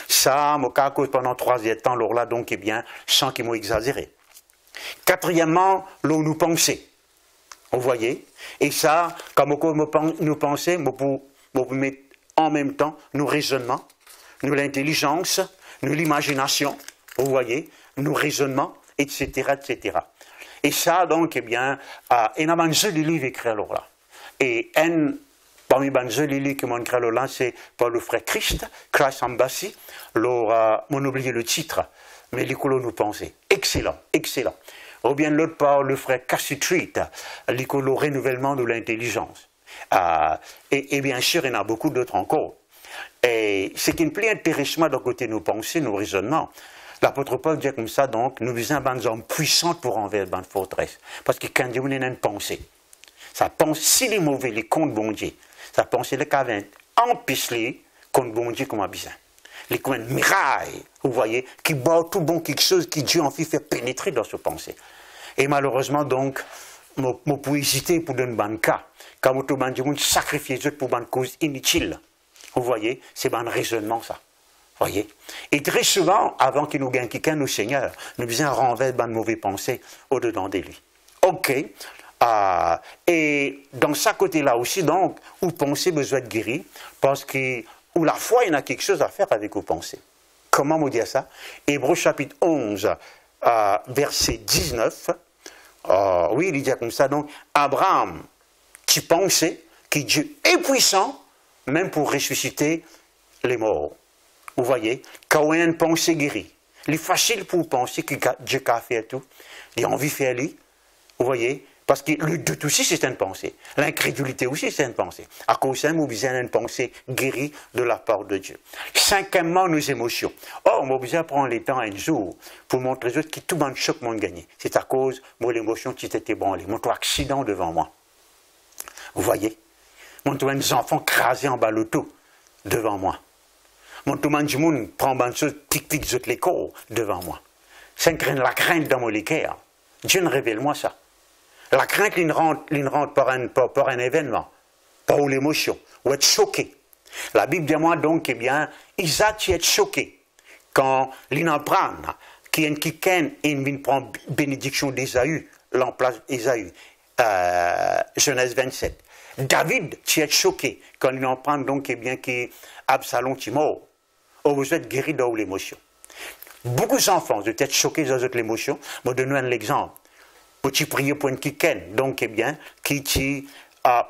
Ça, mon cas, cause pendant 3 temps, alors là, donc, eh bien, sans qu'ils m'ont exagéré. Quatrièmement, l'on nous pensait. Vous voyez? Et ça, comme nous pensons, nous mettre en même temps nos raisonnements, nous l'intelligence, nous l'imagination, vous voyez, nos raisonnements, etc., etc. Et ça, donc, eh bien, il y a un joli livre écrit alors là. Et parmi les jolis livres qui m'ont écrit alors là, c'est par le frère Christ Embassy. Alors, on a oublié le titre, mais l'école nous pensait. Excellent, excellent. Ou bien l'autre par le frère Cassie Treat, l'école au renouvellement de l'intelligence. Et bien sûr, il y en a beaucoup d'autres encore. Et ce qui me plaît intéressant d'un côté nos pensées, nos raisonnements, l'apôtre Paul dit comme ça, donc, nous visons des hommes puissants pour envers une forteresse. Parce que quand Dieu a une pensée, ça pense, si les mauvais, les contre bon Dieu, ça pense les cavins empêcher contre bon Dieu comme a besoin. Les comme une miraille, vous voyez, qui bat tout bon quelque chose qui Dieu en fait pénétrer dans ce pensée. Et malheureusement, donc, je peux hésiter pour donner un bon cas. Quand tout le monde sacrifie Dieu pour une cause inutile. Vous voyez, c'est un raisonnement, ça. Voyez? Et très souvent, avant qu'il nous gagne quelqu'un, nous Seigneur, nous faisons renverser de mauvaises pensées au-dedans de lui. Ok. Et dans ce côté-là aussi, donc, où penser besoin de guérir, parce que où la foi, il y a quelque chose à faire avec vos pensées. Comment vous dire ça? Hébreux chapitre 11, verset 19. Oui, il dit comme ça, donc, Abraham, qui pensait que Dieu est puissant, même pour ressusciter les morts. Vous voyez, quand on a une pensée guérie, il est facile pour penser que Dieu a fait tout, il a envie de faire lui. Vous voyez, parce que le doute aussi, c'est une pensée. L'incrédulité aussi, c'est une pensée. À cause de ça, nous avons une pensée guérie de la part de Dieu. Cinquièmement, nos émotions. Oh, nous avons prendre le temps un jour pour montrer aux autres que tout le monde choc m'ont gagné. C'est à cause de l'émotion qui s'était ébranlée. Mon accident devant moi. Vous voyez? Mon des enfants crasés en bas l'auto devant moi. Mon tout le monde prend une chose, tic-tic, zut les corps devant moi. C'est la crainte dans mon cœur. Dieu ne révèle moi ça. La crainte, il rentre par un événement, par l'émotion, ou être choqué. La Bible dit moi donc, eh bien, Isaac est choqué quand il en prend, qui est quelqu'un et il prend bénédiction d'Ésaü, l'emplace Ésaü, Genèse 27. David, tu es choqué quand il en prend donc, eh bien, qui Absalom est mort. Oh, vous êtes guéri dans l'émotion. Beaucoup d'enfants, vous êtes choqués dans l'émotion. Je vais donner un exemple. Vous priez pour une quelqu'un, donc, eh bien, qui,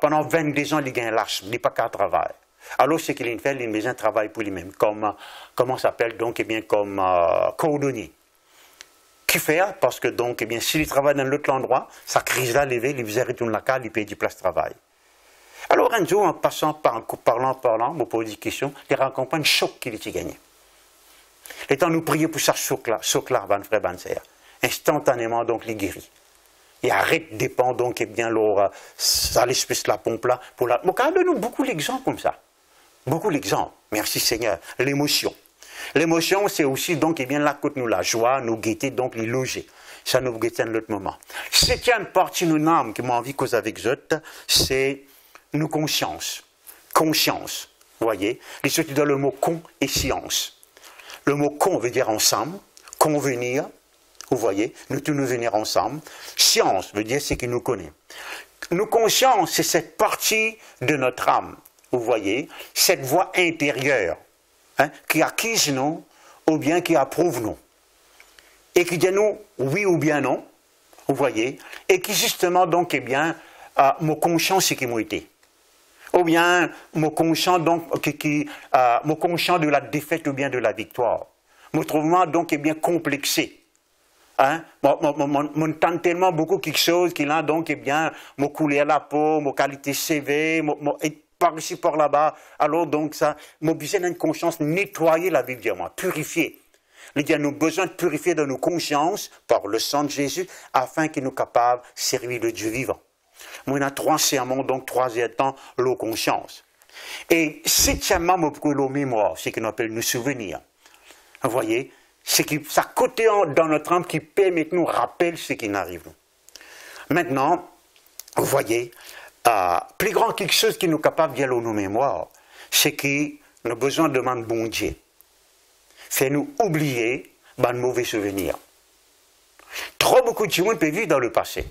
pendant 22 ans, il gagne l'âge, il n'est pas qu'à travail. Alors, ce qu'il fait, il met un travail pour lui-même, comme, comment ça s'appelle, donc, eh bien, comme cordonnier. Qui fait? Parce que, donc, eh bien, s'il travaille dans l'autre endroit, sa crise là, levé, il faisait retourner la carte, il paye du place de travail. Alors, un jour, en passant, parlant, me pose des questions, il rencontre un choc qu'il a gagné. Et quand nous prions pour ce choc-là, van frère, van sœur, instantanément, donc, il guérit. Il arrête dépend donc, eh bien, ça l'espèce de la pompe là, pour la. Bon, donne-nous beaucoup d'exemples comme ça. Beaucoup d'exemples. Merci Seigneur. L'émotion. L'émotion, c'est aussi, donc, eh bien, là, quand nous la joie, nous gaieté, donc, les loger. Ça nous gaieté à l'autre moment. Septième partie de nos âmes qui m'a envie de causer avec eux, c'est nos consciences. Conscience. Vous voyez? Les sorties dans le mot con et science. Le mot con veut dire ensemble, convenir. Vous voyez, nous tous nous venir ensemble. Science veut dire ce qui nous connaît. Nos consciences, c'est cette partie de notre âme. Vous voyez, cette voix intérieure qui accuse nous ou bien qui approuve nous. Et qui dit nous oui ou bien non. Vous voyez, et qui justement donc, eh bien, mon conscience c'est qui m'a été. Ou bien, mon conscience donc, mon conscience de la défaite ou bien de la victoire. Mon trouvement donc est bien complexé. Mon tente tellement beaucoup quelque chose qu'il a donc, eh bien, mon coulé à la peau, mon qualité CV, par ici, par là-bas. Alors donc ça, mon besoin d'une conscience nettoyer la Bible, dire moi, purifier. Il y a nous besoin de purifier dans nos consciences par le sang de Jésus afin qu'il nous capable de servir le Dieu vivant. Moi, il y a trois sermons, donc troisième temps, l'eau conscience. Et septièmement, l'eau mémoire, c'est ce qu'on appelle nos souvenirs. Vous voyez, c'est ça côté dans notre âme qui permet de nous rappeler ce qui nous arrive. Maintenant, vous voyez, plus grand quelque chose qui nous est capable d'y aller nos mémoires, c'est que nous avons besoin de demander bon Dieu. Fait-nous oublier nos mauvais souvenirs. Trop beaucoup de monde peut vivre dans le passé.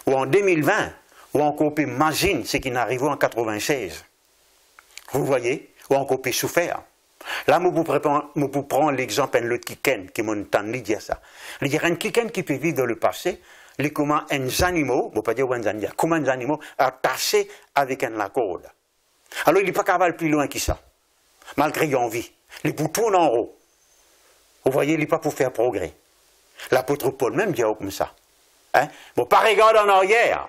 Ou en 2020, ou encore peut imaginer ce qui est arrivé en 96. Vous voyez, ou encore peut souffrir. Là, je vous prends l'exemple d'un autre quelqu'un qui m'a entendu dire ça. Il y a un quelqu'un qui peut vivre dans le passé, il est comme un animal, je ne pas dire un animal, comme un animal attaché avec une corde. Alors, il n'est pas capable plus loin que ça, malgré qu'il a envie. Il peut tourner en haut. Vous voyez, il n'est pas pour faire progrès. L'apôtre Paul même dit comme ça. Bon, pas regarder en arrière.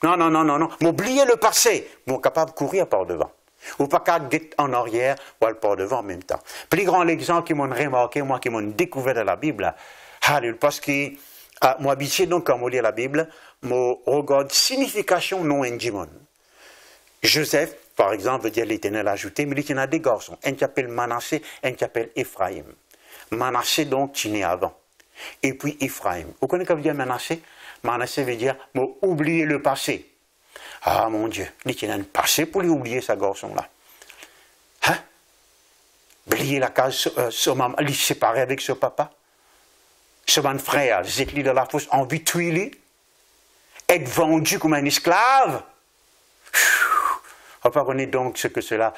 Non. M'oublier le passé. Bon, capable de courir par devant. Ou pas qu'à guetter en arrière, ou aller par devant en même temps. Plus grand l'exemple qui m'ont remarqué, moi qui m'ont découvert dans la Bible, parce que moi habitué donc quand je lis la Bible, je regarde signification non indimon. Joseph, par exemple, veut dire l'Éternel ajouté, mais il y a des garçons. Un qui s'appelle Manassé, un qui s'appelle Ephraim. Manassé donc, tu nais avant. Et puis Ephraim. Vous connaissez ce que veut dire Manassé? Manassé veut dire oublier le passé. Ah mon Dieu, il y a un passé pour lui oublier ce garçon-là. Blier la case, son maman, il s'est séparé avec son papa. Son frère, zétli dans la fosse, envie de tuer, être vendu comme un esclave. On connaît donc ce que cela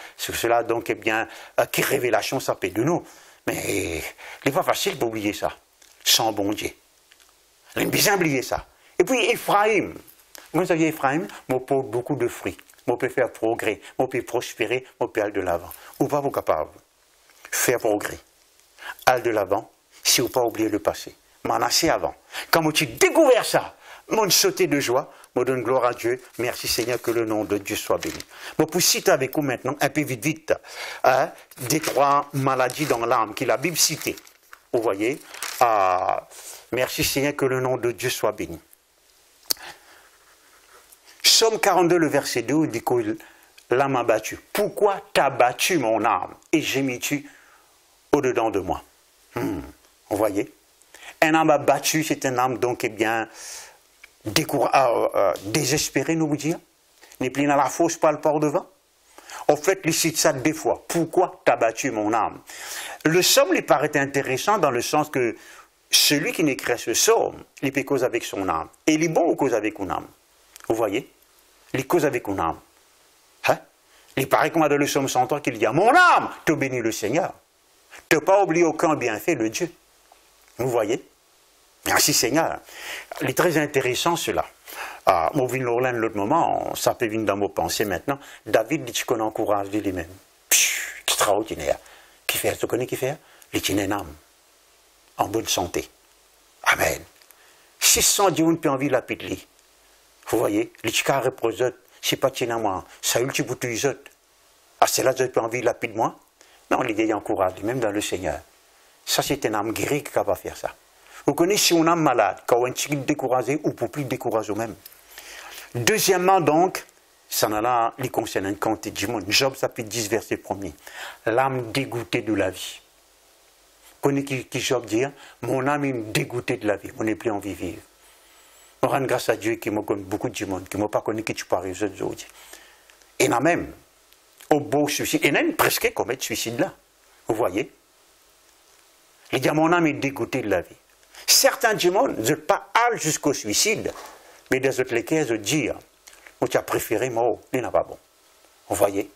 donc est bien, qui révélation ça peut de nous. Mais il n'est pas facile d'oublier ça, sans bon Dieu. Il aime bien oublier ça. Et puis Ephraim, vous savez Ephraim, moi porte beaucoup de fruits, moi peut faire progrès, moi peut prospérer, moi peut aller de l'avant. Ou pas vous capable faire progrès, aller de l'avant, si vous pas oublier le passé. Manassé avant. Quand tu découvert ça, mon sauté de joie, me donne gloire à Dieu. Merci Seigneur, que le nom de Dieu soit béni. Bon, pour citer avec vous maintenant, un peu vite, des 3 maladies dans l'âme que la Bible citait. Vous voyez, merci Seigneur, que le nom de Dieu soit béni. Psaume 42, le verset 2, dit que l'âme a battu. Pourquoi t'as battu mon âme et gémis-tu au-dedans de moi? Vous voyez, un âme abattu, c'est un âme donc, eh bien, désespéré, nous vous dire. N'est plus dans la fosse, pas le port devant. En fait, il cite ça des fois. Pourquoi t'as battu mon âme? Le psaume lui paraît intéressant dans le sens que celui qui n'écrit ce psaume, il peut cause avec son âme. Et il est bon ou cause avec une âme. Vous voyez? Il cause avec une âme. Hein? Il paraît qu'on a dans le psaume 103 qu'il dit à mon âme, te bénis le Seigneur. Ne pas oublier aucun bienfait de Dieu. Vous voyez? Merci Seigneur. Il est très intéressant cela. Moi, je viens l'autre moment, ça peut venir dans mes pensées maintenant. David dit qu'on encourage lui-même. Extraordinaire. Qui fait? Tu connais qui fait? Il tient une âme. En bonne santé. Amen. 600 dieux peut envie la pite. Vous voyez? Les chika représente, c'est pas tient à moi. Ça ulti pour tous les autres. C'est là que tu peux envie la pite moi? Non, l'idée encourage lui-même dans le Seigneur. Ça, c'est une âme guérie qui va faire ça. Vous connaissez si on est malade, quand on est découragé ou pour plus décourager même. Deuxièmement, donc, ça n'a là, les concerne un compte du monde. Job, chapitre 10, verset 1er. L'âme dégoûtée de la vie. Vous connaissez qui Job dit? Mon âme est dégoûtée de la vie. On n'est plus envie de vivre. On rend grâce à Dieu qui me connaît beaucoup de monde, qui ne m'a pas connu que tu parles aux autres aujourd'hui. Et là même, au beau suicide, et même presque commettre suicide là. Vous voyez? Il dit, mon âme est dégoûtée de la vie. Certains démons ne sont pas allés jusqu'au suicide, mais des autres lesquels se disent, moi tu as préféré moi, il n'est pas bon. Vous voyez?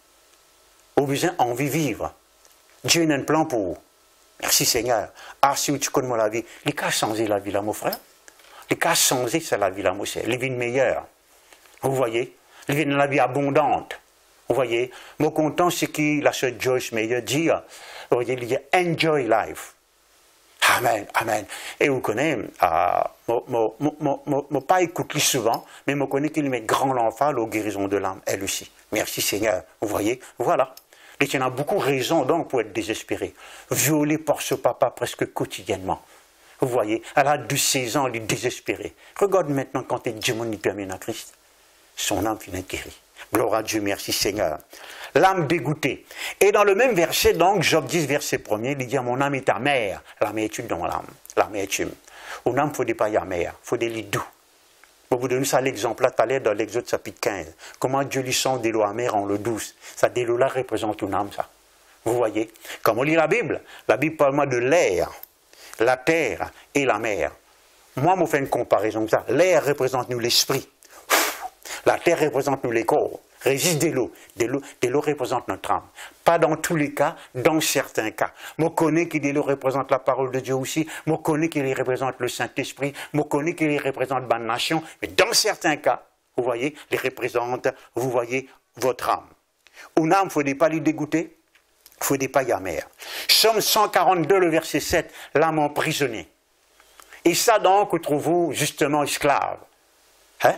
Au besoin envie de vivre. Dieu a un plan pour vous. Merci Seigneur. Si tu connais la vie, il a changé la vie là, mon frère. Il a changé la vie là, mon frère. Il vit meilleure. Vous voyez? Il vit la vie abondante. Vous voyez? Moi content, c'est que la sœur Joyce Meyer dit, vous voyez, il dit, enjoy life. Amen, amen. Et vous connaissez, pas écouté souvent, mais je connais qu'il met grand l'emphase aux guérisons de l'âme, elle aussi. Merci Seigneur. Vous voyez, voilà. Et il y en a beaucoup de raisons donc pour être désespéré. Violé par ce papa presque quotidiennement. Vous voyez, elle a 16 ans, elle est désespérée. Regarde maintenant quand elle dit mon permis à Christ. Son âme finit guérie. Gloire à Dieu, merci Seigneur. L'âme dégoûtée. Et dans le même verset, donc, Job 10, verset 1er, il dit, mon âme est amère. L'amertume dans l'âme. L'amertume. Une âme, il faut des pailles amères. Il faut des lits doux. Je vais vous donner ça l'exemple là, tout à l'heure dans l'Exode chapitre 15. Comment Dieu lui sent des lots amères en l'eau douce. Ça, des lots là représente une âme, ça. Vous voyez? Quand on lit la Bible parle de l'air, la terre et la mer. Moi, je fais une comparaison comme ça. L'air représente nous l'esprit. La terre représente nous les corps. Résiste des lots. Des lots représentent notre âme. Pas dans tous les cas, dans certains cas. Moi, je connais que des lots représentent la parole de Dieu aussi. Moi, je connais qu'il représente le Saint-Esprit. Moi, je connais qu'il représente la nation. Mais dans certains cas, vous voyez, les représente, vous voyez, votre âme. Une âme, il ne faut pas les dégoûter. Il ne faut pas y amère. Psaume 142, le verset 7, l'âme emprisonnée. Et ça, donc, trouvez-vous justement esclave. Hein?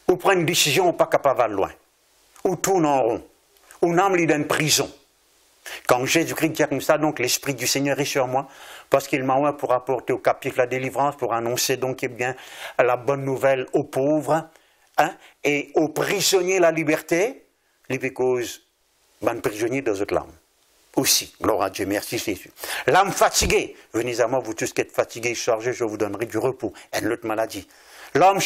Ou prendre une décision ou pas capable d'aller loin. Ou tourne en rond. Ou n'âme lui donne prison. Quand Jésus-Christ dit comme ça, donc l'Esprit du Seigneur est sur moi, parce qu'il m'a envoyé pour apporter aux captifs la délivrance, pour annoncer donc eh bien, la bonne nouvelle aux pauvres, hein, et aux prisonniers la liberté, les causes, ben prisonniers dans votre l'âme. Aussi, gloire à Dieu, merci Jésus. L'âme fatiguée, venez à moi, vous tous qui êtes fatigués, chargés, je vous donnerai du repos. Une autre maladie. L'âme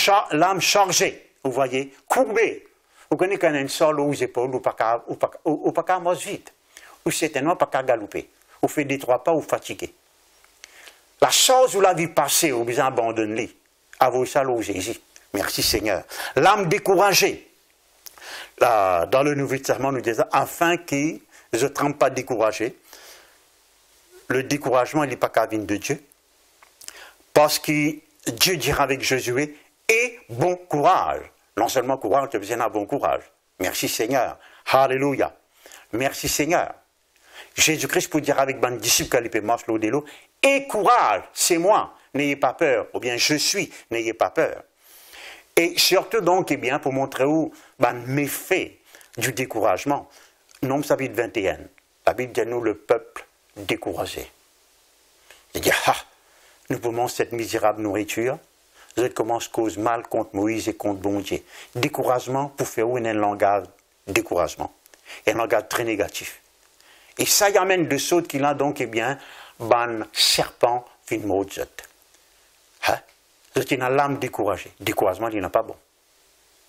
chargée. Vous voyez, courbé. Vous connaissez quand un sol aux épaules, ou pas qu'à vite. ou certainement pas qu'à galoper. Ou fait des 3 pas ou fatigué. La chose où la vie passée, ou bien abandonne-les. À vos salauds, Jésus. Merci Seigneur. L'âme découragée. Là, dans le Nouveau Testament, nous disons, afin qu'ils ne tremblent pas découragés. Le découragement, il n'est pas qu'à venir de Dieu. Parce que Dieu dira avec Josué, et bon courage. Non seulement courage, tu as besoin d'un bon courage. Merci Seigneur. Alléluia. Merci Seigneur. Jésus-Christ peut dire avec mes disciples quand il peut marcher de l'eau, et courage, c'est moi, n'ayez pas peur. Ou bien je suis, n'ayez pas peur. Et surtout donc, eh bien, pour montrer où ben, méfait du découragement, Nombre chapitre 21, la Bible dit nous le peuple découragé. Il dit, ah, nous pouvons cette misérable nourriture, vous commence cause mal contre Moïse et contre bon Dieu. Découragement, pour faire où un langage découragement. Un langage très négatif. Et ça y amène de sautes qu'il a donc, eh bien, ban serpent fin maudit. Hein? C'est une lame découragée. Découragement, il n'est pas bon.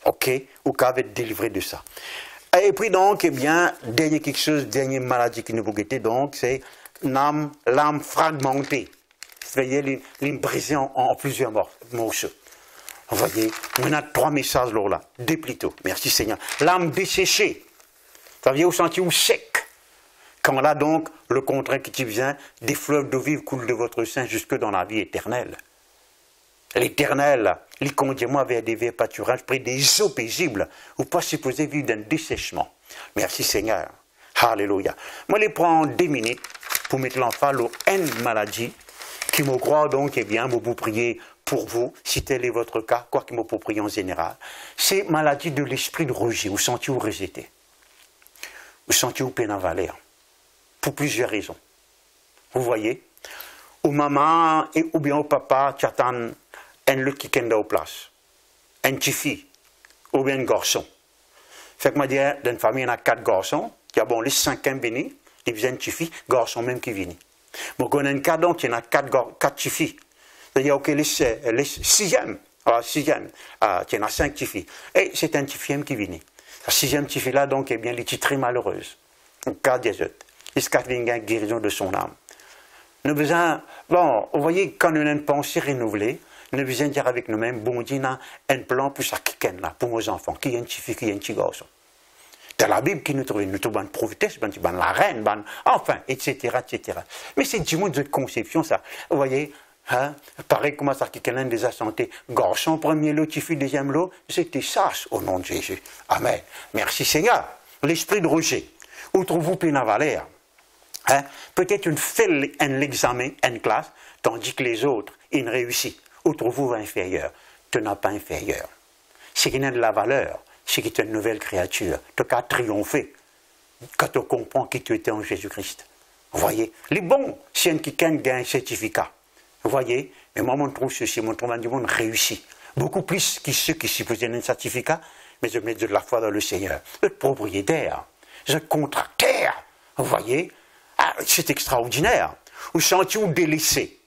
Ok? Ou qu'à être délivré de ça. Et puis donc, eh bien, dernière maladie qui nous peut guetter, donc, c'est l'âme fragmentée. C'est-à-dire, l'âme brisée en plusieurs morceaux. Vous voyez, on a 3 messages là, deux plutôt. Merci Seigneur. L'âme desséchée. Ça veut dire au sentier ou sec. Quand là donc, le contraire qui vient, des fleuves d'eau vive coulent de votre sein jusque dans la vie éternelle. L'éternel, il conduit-moi vers des verts pâturages, près des eaux paisibles, ou pas supposé vivre d'un dessèchement. Merci Seigneur. Alléluia. Moi, je prends 2 minutes pour mettre l'emphase à une maladie qui me croit donc, eh bien, vous prier pour vous, si tel est votre cas, quoi qu'il me peut prier en général. C'est maladie de l'esprit de rejet, vous sentez-vous rejeté. Vous sentez-vous peine à valer. Pour plusieurs raisons. Vous voyez, ou maman ou bien au papa, tu attends un le qui est en place. Un petit fille, ou bien un garçon. Fait que moi, dans une famille, il y a 4 garçons, il y a bon, les 5e bénis, il y a un petit fille, garçon même qui vient. Moi, quand on a un cas, donc, il y en a 4 petits filles. C'est-à-dire, ok, les 6e, il y en a 5 petits filles. Et c'est un petit fille qui vient. La 6e petite fille là, donc, eh bien, elle est très malheureuse. Au cas des autres. Jusqu'à une guérison de son âme. Nous besoin, bon, vous voyez, quand on a une pensée renouvelée, nous besoin dire avec nous-mêmes, bon Dieu, un plan pour ça qui est là, pour nos enfants, qui est un petit fille, qui est un petit garçon. Dans la Bible, qui nous trouve une prophétesse, la reine, enfin, etc., etc. Mais c'est du monde de conception, ça. Vous voyez, hein, pareil, comment ça, qui est des assentés, garçon, premier lot, petit fille, deuxième lot, c'était ça, au nom de Jésus. Amen. Merci Seigneur. L'esprit de rejet. Où trouvez-vous Péna Valère? Hein? Peut-être une fait l'examen, une classe, tandis que les autres, ils réussissent. Où trouvez-vous inférieur? Tu n'as pas inférieur. Ce qui n'a de la valeur, c'est que tu es une nouvelle créature. Tu as triomphé quand tu comprends qui tu étais en Jésus-Christ. Vous voyez? Les bons, c'est un qui gagne un certificat. Vous voyez? Mais moi, je trouve ceci, mon trouve du monde réussit. Beaucoup plus que ceux qui supposaient un certificat, mais je mets de la foi dans le Seigneur. Le propriétaire. Je contractaire, vous voyez, ah, c'est extraordinaire. Vous sentez-vous délaissé,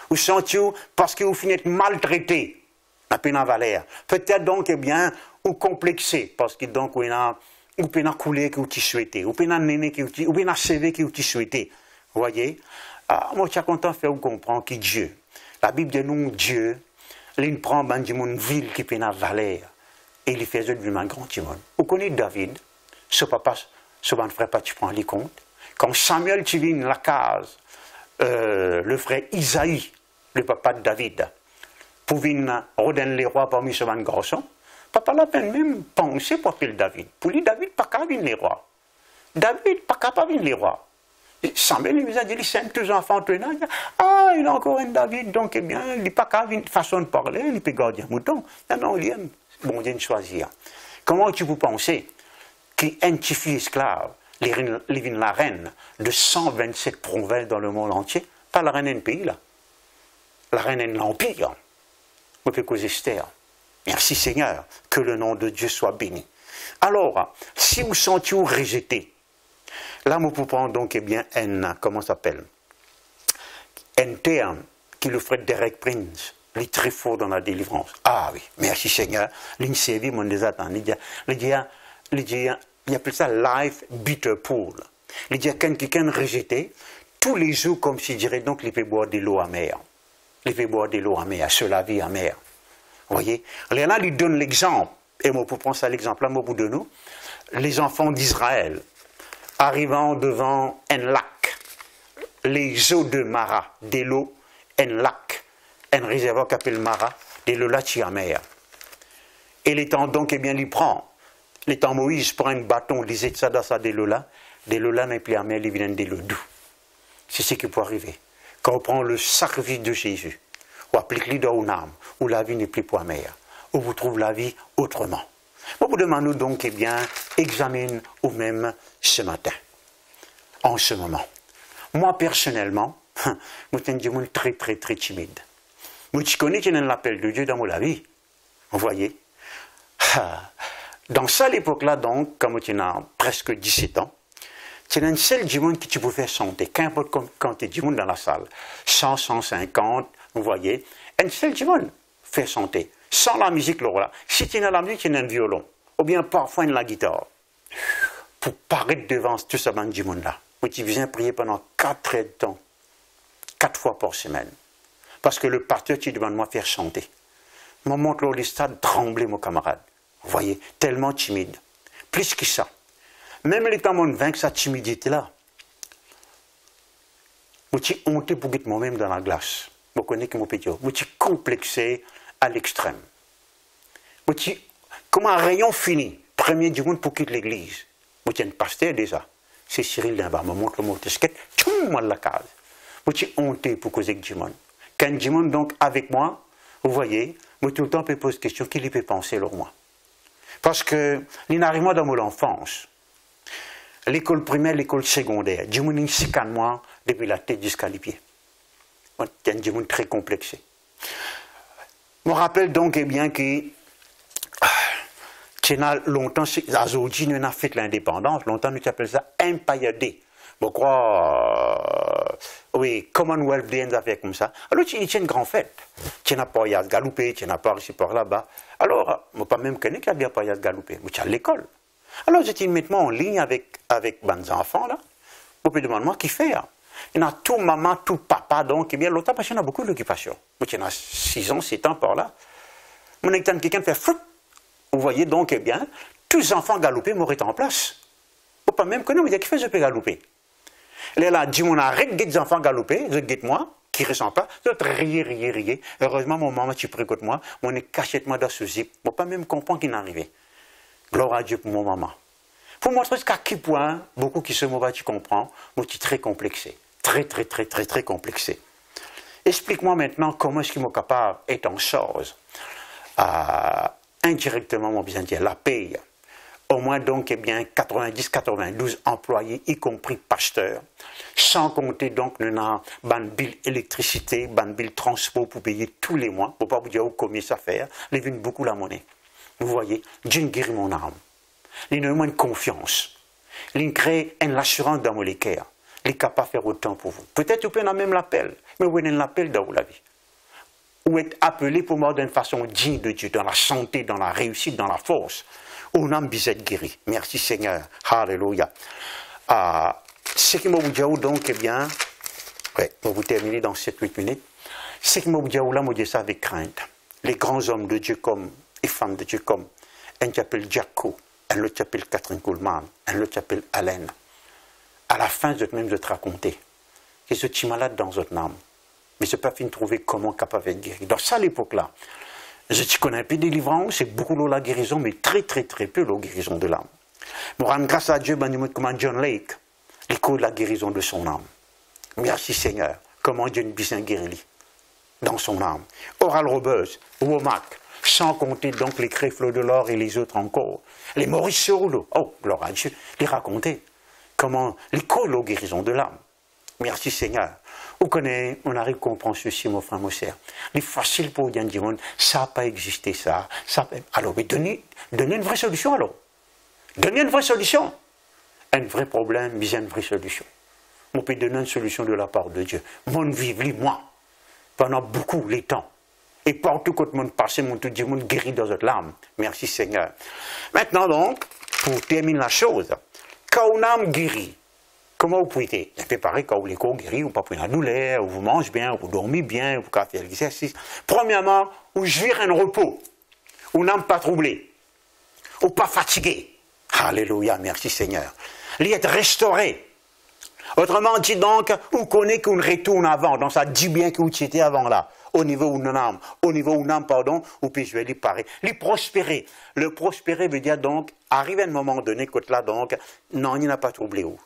vous sentez-vous parce que vous finissez maltraité, la peine à valeur. Peut-être donc, eh bien, ou complexé, parce que donc, vous pouvez couler que vous souhaitez, vous pouvez néné que vous pouvez CV que vous souhaitez, vous voyez. Ah, moi, je suis content de faire vous comprendre que Dieu, la Bible dit nous, Dieu, il prend une ville qui peut avoir valeur, et il fait un grand timon. Vous connaissez David, ce papa, ce frère, pas tu prends les comptes. Quand Samuel tu viens la case, le frère Isaïe, le papa de David, pour venir redonner les rois parmi ce garçon, papa l'a même pensé pour appeler David. Pour lui, David pas capable les rois. David pas capable les rois. Et Samuel lui a dit, les 5 enfants, ah, il a encore un David, donc eh bien, il n'est pas capable une façon de parler, il peut garder un mouton. Non, il aime, bon Dieu, choisir. Comment tu peux penser qu'un petit fils esclave, la reine de 127 provinces dans le monde entier, pas la reine d'un pays là, la reine d'un empire, on peut causer Esther. Merci Seigneur, que le nom de Dieu soit béni. Alors, si vous sentez-vous rejeté, là, vous pouvez prendre donc, eh bien, comment ça s'appelle, un terme qui le ferait Derek Prince, il est très fort dans la délivrance. Ah oui, merci Seigneur, l'insévi, mon désattend, il appelle ça life bitter pool. Il dit à quelqu'un rejeté, tous les jours, comme s'il dirait donc, il peut boire de l'eau amère. Il peut boire de l'eau amère, sur la vie amère. Vous voyez? Là, il donne l'exemple, et moi, pour prendre ça l'exemple là, moi, au bout de nous, les enfants d'Israël, arrivant devant un lac, les eaux de Mara, de l'eau, un lac, un réservoir qu'appelle Mara, de l'eau là, tu amère. Et l'étant donc, eh bien, il prend. L'étant Moïse prend un bâton, il disait ça dans ça de l'eau là n'est plus amère, il vient de l'eau douce. C'est ce qui peut arriver. Quand on prend le sacrifice de Jésus, ou applique-le dans une âme, où la vie n'est plus pour amère, où vous trouvez la vie autrement. Moi, vous demandons donc, eh bien, examine ou même ce matin, en ce moment. Moi, personnellement, je suis un monde très, très, très timide. Moi, je connais qu'il y a l'appel de Dieu dans ma vie. Vous voyez? Dans ça, l'époque-là, donc, quand tu as presque 17 ans, c'est un seul du monde qui tu peux faire chanter, qu'importe quand tu es du monde dans la salle, 100, 150, vous voyez, un seul du monde fait chanter, sans la musique, là. Si tu as la musique, tu as un violon, ou bien parfois la guitare, pour paraître devant tout ce bande du monde-là. Moi, tu viens prier pendant 4 heures de temps, 4 fois par semaine, parce que le pasteur, tu demandes moi de faire chanter. Moi, montre le stade trembler, mon camarade, vous voyez, tellement timide, plus que ça. Même les temps où on vaincre cette timidité-là, je suis honté pour être moi-même dans la glace. Je connais que mon petit, je suis complexé à l'extrême. Je suis comme un rayon fini, premier du monde pour quitter l'église. Je suis un pasteur déjà. C'est Cyril Limba, je montre le mot de tout le monde la case. Je suis honté pour causer du monde. Quand du monde donc avec moi, vous voyez, je tout le temps peux poser des questions qu'il peut penser sur moi. Parce que, il n'arrive moi dans mon enfance. L'école primaire, l'école secondaire, du monde sicane moi depuis la tête jusqu'à les pieds. C'est un monde très complexé. Je me rappelle donc eh bien que longtemps, aujourd'hui, nous avons fait l'indépendance, longtemps nous appelons ça impayadé. Je crois, oui, Commonwealth Day, des affaires comme ça. Alors, tu as une grande fête. Tu n'as pas à galoper, tu n'as pas ici par là-bas. Alors, je ne peux pas même connaître qu'il y a pas à galoper, mais tu as l'école. Alors, je dis, mets-moi en ligne avec mes enfants, là. Vous pouvez demander moi qui fait. Il y a tout maman, tout papa, donc, eh bien, l'autre, parce qu'il y a beaucoup d'occupation. Il y en a 6 ans, 7 ans par là. Mon étant quelqu'un fait flou. Vous voyez donc, eh bien, tous les enfants galopés m'auraient en place. Vous pas même connaître, vous dire qui fait, je peux galoper. Là, dis on arrête des enfants galoper, je guette moi, qui ne ressent pas, je rier. Heureusement, mon maman, tu précotes moi, on est cachette-moi dans ce zip. Je pas même comprendre qu'il est arrivé. Gloire à Dieu pour mon maman. Pour montrer qu'à quel point, beaucoup qui se mouvent, tu comprends, moi, tu es très complexé. Très complexé. Explique-moi maintenant comment est-ce qu'il m'est capable d'être en chose. Indirectement, on bien dire, la paye. Au moins donc, eh bien, 90-92 employés, y compris pasteurs. Sans compter donc, nous avons ban bill électricité, ban bill transport pour payer tous les mois. Pour ne pas vous dire combien ça fait. Il vient beaucoup la monnaie. Vous voyez, Dieu guérit mon âme. Il nous donne confiance. Il crée une assurance dans mon cœur. Il est capable de faire autant pour vous. Peut-être que vous pouvez même l'appel, mais vous avez l'appel dans la vie. Ou être appelé pour moi d'une façon digne de Dieu, dans la santé, dans la réussite, dans la force. On a besoin d'être guéri. Merci Seigneur. Alléluia. Ce qui m'a dit donc, eh bien, on va vous terminer dans 7-8 minutes. Ce qui m'a dit là, moi, je dis ça avec crainte. Les grands hommes de Dieu comme, et femmes de Dieu comme, un qui s'appelle Jacko, un autre qui s'appelle Catherine Kuhlman, un autre qui s'appelle Alain. À la fin, je vais même te raconter que je suis malade dans votre âme. Mais je n'ai pas fini de trouver comment capable d'être guéri. Dans ça, l'époque-là, je connais un peu de délivrance, c'est beaucoup de la guérison, mais très peu la guérison de l'âme. Je rends grâce à Dieu, comme John Lake, l'écho de la guérison de son âme. Merci Seigneur, comment Dieu nous bien guéri dans son âme. Oral Roberts, Womack, sans compter donc les Créflo de l'or et les autres encore. Les Maurice Seroulo, oh, gloire à Dieu, les raconter comment l'écho de la guérison de l'âme. Merci Seigneur. Vous connaissez, on arrive à comprendre ceci, mon frère, mon sœur. Il est facile pour dire, ça n'a pas existé, ça. Alors, mais donnez une vraie solution, alors. Donnez une vraie solution. Un vrai problème, mais une vraie solution. On peut donner une solution de la part de Dieu. Mon vivre, moi, pendant beaucoup les temps. Et partout quand mon passé, mon tout Dieu, mon guéri dans votre âme. Merci Seigneur. Maintenant donc, pour terminer la chose, quand on a guéri, comment vous pouvez être préparé quand vous les guérir, ou pas pour la douleur, ou vous mangez bien, ou vous dormez bien, ou vous faire l'exercice. Premièrement, vous jouir un repos, ou n'êtes pas troublé, ou pas fatigué. Alléluia, merci Seigneur. Il est restauré. Autrement dit donc, vous connaissez qu'on retourne avant, donc ça dit bien que vous étiez avant là, au niveau où nous sommes, au niveau où nous sommes, pardon, ou puis je vais lui parler. Lui prospérer. Le prospérer veut dire donc, arriver à un moment donné, côté là donc, non, il n'a pas troublé où.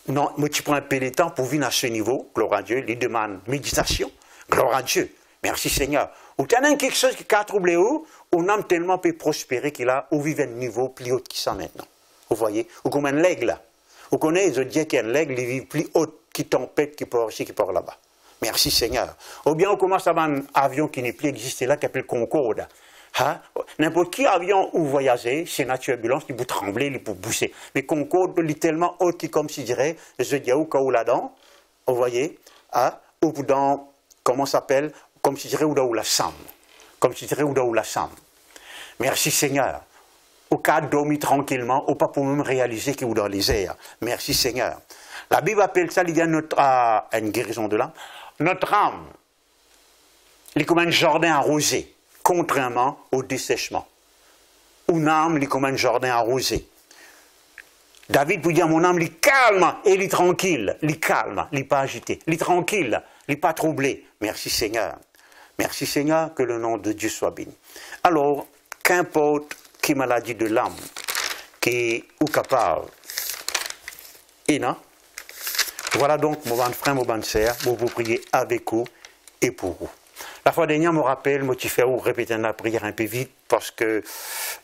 Non, moi tu prends un peu de temps pour venir à ce niveau, gloire à Dieu, il demande méditation, gloire à Dieu, merci Seigneur. Ou tu as quelque chose qui a troublé où, on a tellement peut prospérer qu'il a, ou vivre à un niveau plus haut que ça maintenant. Vous voyez, ou comme un l'aigle là. Vous connaissez, je dis qu'il y a un aigle, il vit plus haut, qui tempête, qui part ici, qui part là-bas. Merci Seigneur. Ou bien on commence à avoir un avion qui n'est plus existé là, qui s'appelle Concorde. Hein? N'importe qui avion où vous voyagez, c'est une turbulence, il peut trembler, il peut pousser. Mais Concorde, il est tellement haut qu'il comme si je dirais, je dis où, quand là-dedans, vous voyez, hein? Ou dans, comment ça s'appelle, comme si je dirais, ou dans la Sam. Comme si je dirais, ou dans la Sam. Merci Seigneur. Au cas de dormir tranquillement, ou pas pour même réaliser qu'il est dans les airs. Merci Seigneur. La Bible appelle ça, il y a une guérison de l'âme. Notre âme, il est comme un jardin arrosé, contrairement au dessèchement. Une âme, il est comme un jardin arrosé. David peut dire, mon âme, il est calme et il est tranquille. Il est calme, il n'est pas agité. Il est tranquille, il n'est pas troublé. Merci Seigneur. Merci Seigneur, que le nom de Dieu soit béni. Alors, qu'importe qui maladie de l'âme, qui est ou capable, et non. Voilà donc, mon bon frère, mon bon sœur, pour vous prier avec vous et pour vous. La fois dernière, je me rappelle, je fais répéter la prière un peu vite parce que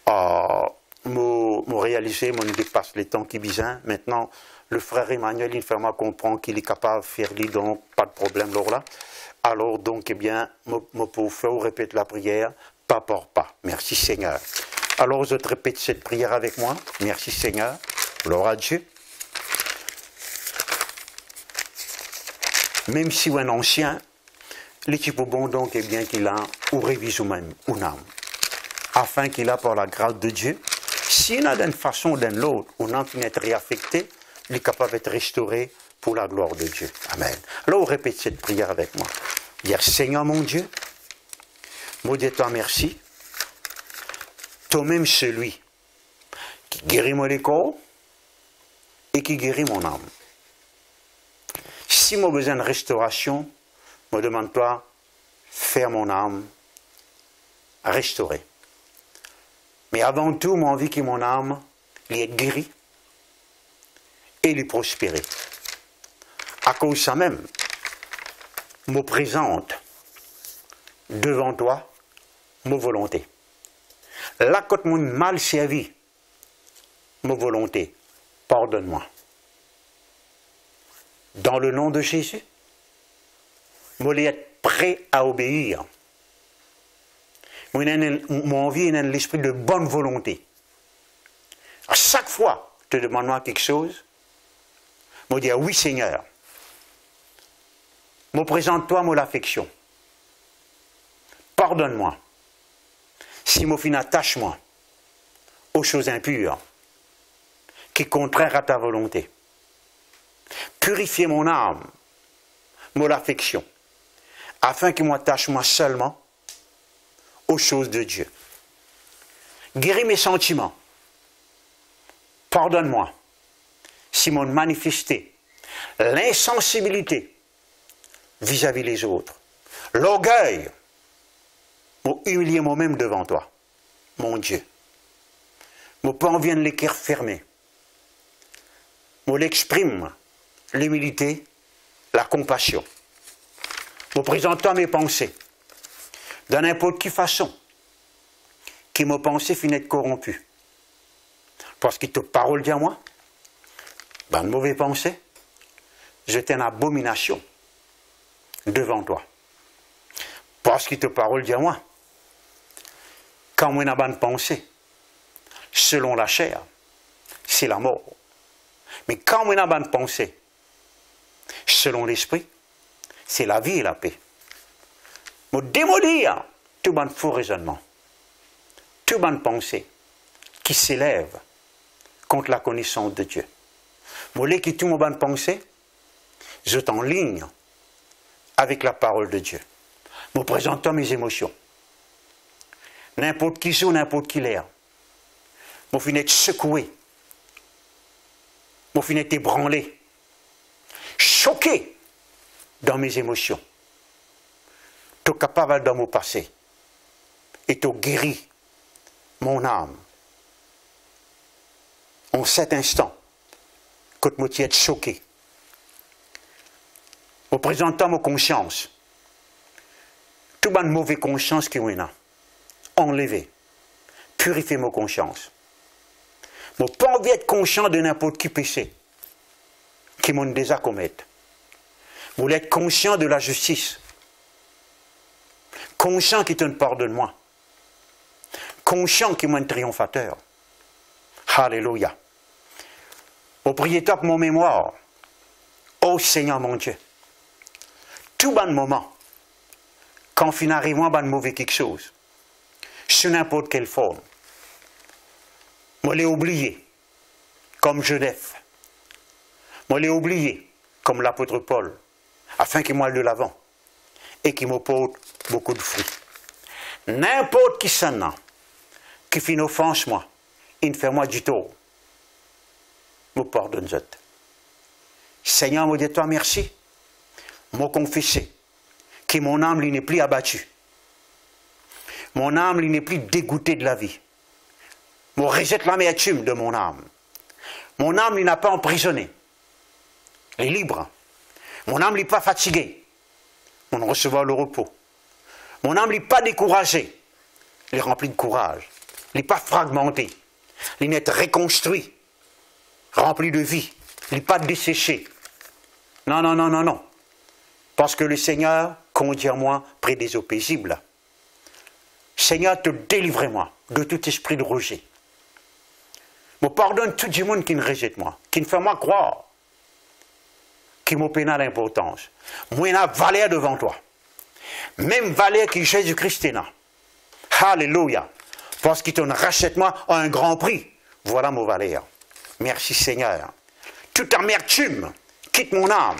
je réalisé, je dépasse les temps qui besoin. Maintenant, le frère Emmanuel, il fait moi comprendre qu'il est capable de faire lui, donc pas de problème là. Alors donc, eh bien, je peux faire répéter la prière pas par pas. Merci Seigneur. Alors, je te répète cette prière avec moi. Merci Seigneur. Gloire à Dieu. Même si un ancien, l'équipe bon donc est bien qu'il a, ou révise même, ou âme. Afin qu'il a, par la grâce de Dieu, s'il a d'une façon ou d'une autre, ou n'en finit être réaffecté, il est capable d'être restauré pour la gloire de Dieu. Amen. Alors, on répète cette prière avec moi. Dire, Seigneur mon Dieu, maudis-toi merci. Toi-même celui qui guérit mon corps et qui guérit mon âme. Si j'ai besoin de restauration, me demande-toi, faire mon âme restaurer. Mais avant tout, j'ai envie que mon âme soit guérie et lui prospérer. À cause de ça même, je me présente devant toi ma volonté. Là, quand mon mal servi, ma volonté, pardonne-moi. Dans le nom de Jésus, je vais être prêt à obéir. Mon envie est l'esprit de bonne volonté. À chaque fois que tu demandes quelque chose, je vais dire oui Seigneur. Je présente-toi mon affection. Pardonne-moi. Si je fin attache-moi aux choses impures, qui sont contraires à ta volonté. Purifier mon âme, mon affection, afin que m'attache moi seulement aux choses de Dieu. Guéris mes sentiments. Pardonne-moi si m'ont manifesté l'insensibilité vis-à-vis les autres, l'orgueil, m'ont humilié moi-même devant toi, mon Dieu. Mon pas envie de les cœurs fermés. Mon l'exprime l'humilité, la compassion. Me présentant mes pensées, de n'importe quelle façon, qui mes pensées finissent corrompues. Parce que toute parole dit à moi, dans de mauvaises pensées, j'étais une abomination devant toi. Parce que toute parole dit à moi, quand moi j'ai une bonne pensée, selon la chair, c'est la mort. Mais quand moi j'ai une bonne pensée, selon l'esprit, c'est la vie et la paix. Me démolir tout bon faux raisonnement, tout bonne pensée qui s'élève contre la connaissance de Dieu. Moi, qui tout mon bonne pensée, je t'en ligne avec la parole de Dieu. Me présentant mes émotions. N'importe qui sous, n'importe qui l'air. Mon fin être secoué. Mon fin être ébranlé. Choqué dans mes émotions. Tu es capable dans mon passé. Et tu guéris mon âme. En cet instant, quand je suis choqué. En présentant ma conscience. Tout bonne mauvaise conscience qui est là. Enlever. Purifier ma conscience. Je n'ai pas envie d'être conscient de n'importe qui péché qui m'ont déjà commis. Je voulais être conscient de la justice. Conscient qui te pardonne-moi. Conscient qui m'est triomphateur. Alléluia. Au prier pour mon mémoire. Oh Seigneur mon Dieu. Tout bon moment. Quand fin arrive moi, mauvais quelque chose. Sous n'importe quelle forme. Je l'ai oublié. Comme Genève. Je l'ai oublié. Comme l'apôtre Paul. Afin qu'il m'aille de l'avant. Et qu'il m'apporte beaucoup de fruits. N'importe qui s'en a. Qui fait une offense, moi. Il fait moi du tort. Me pardonne je. Seigneur, me dit toi merci. Me confesser que mon âme n'est plus abattue. Mon âme n'est plus dégoûtée de la vie. Me rejette l'amertume de mon âme. Mon âme n'a pas emprisonné. Elle est libre. Mon âme n'est pas fatiguée. On recevra le repos. Mon âme n'est pas découragée. Elle est remplie de courage. Elle n'est pas fragmentée. Elle est reconstruite. Remplie de vie. Elle n'est pas desséchée. Non, non, non, non, non. Parce que le Seigneur conduit moi près des eaux paisibles. Seigneur, te délivrez-moi de tout esprit de rejet. Me pardonne tout le monde qui me rejette moi, qui me fait moi croire, qui me peine à l'importance. Moi, il y a valeur devant toi. Même valeur que Jésus-Christ est là. Alléluia. Parce qu'il te rachète moi à un grand prix. Voilà mon valeur. Merci Seigneur. Toute amertume quitte mon âme.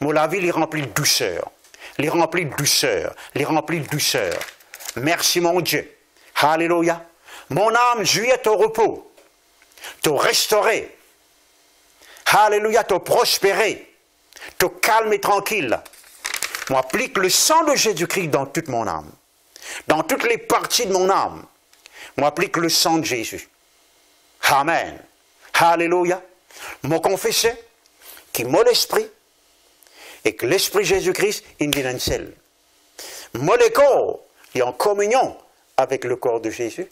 La vie est remplie de douceur. Les remplie de douceur. Les remplie de douceur. Merci mon Dieu. Alléluia. Mon âme jouit au repos. Te restaurer. Alléluia. Te prospérer. Te calme et tranquille. Moi, applique le sang de Jésus-Christ dans toute mon âme. Dans toutes les parties de mon âme. Moi, applique le sang de Jésus. Amen. Alléluia. Moi, confesser qu'il m'a l'esprit et que l'esprit Jésus-Christ, il vient d'un seul. Moi, le corps, il est en communion avec le corps de Jésus.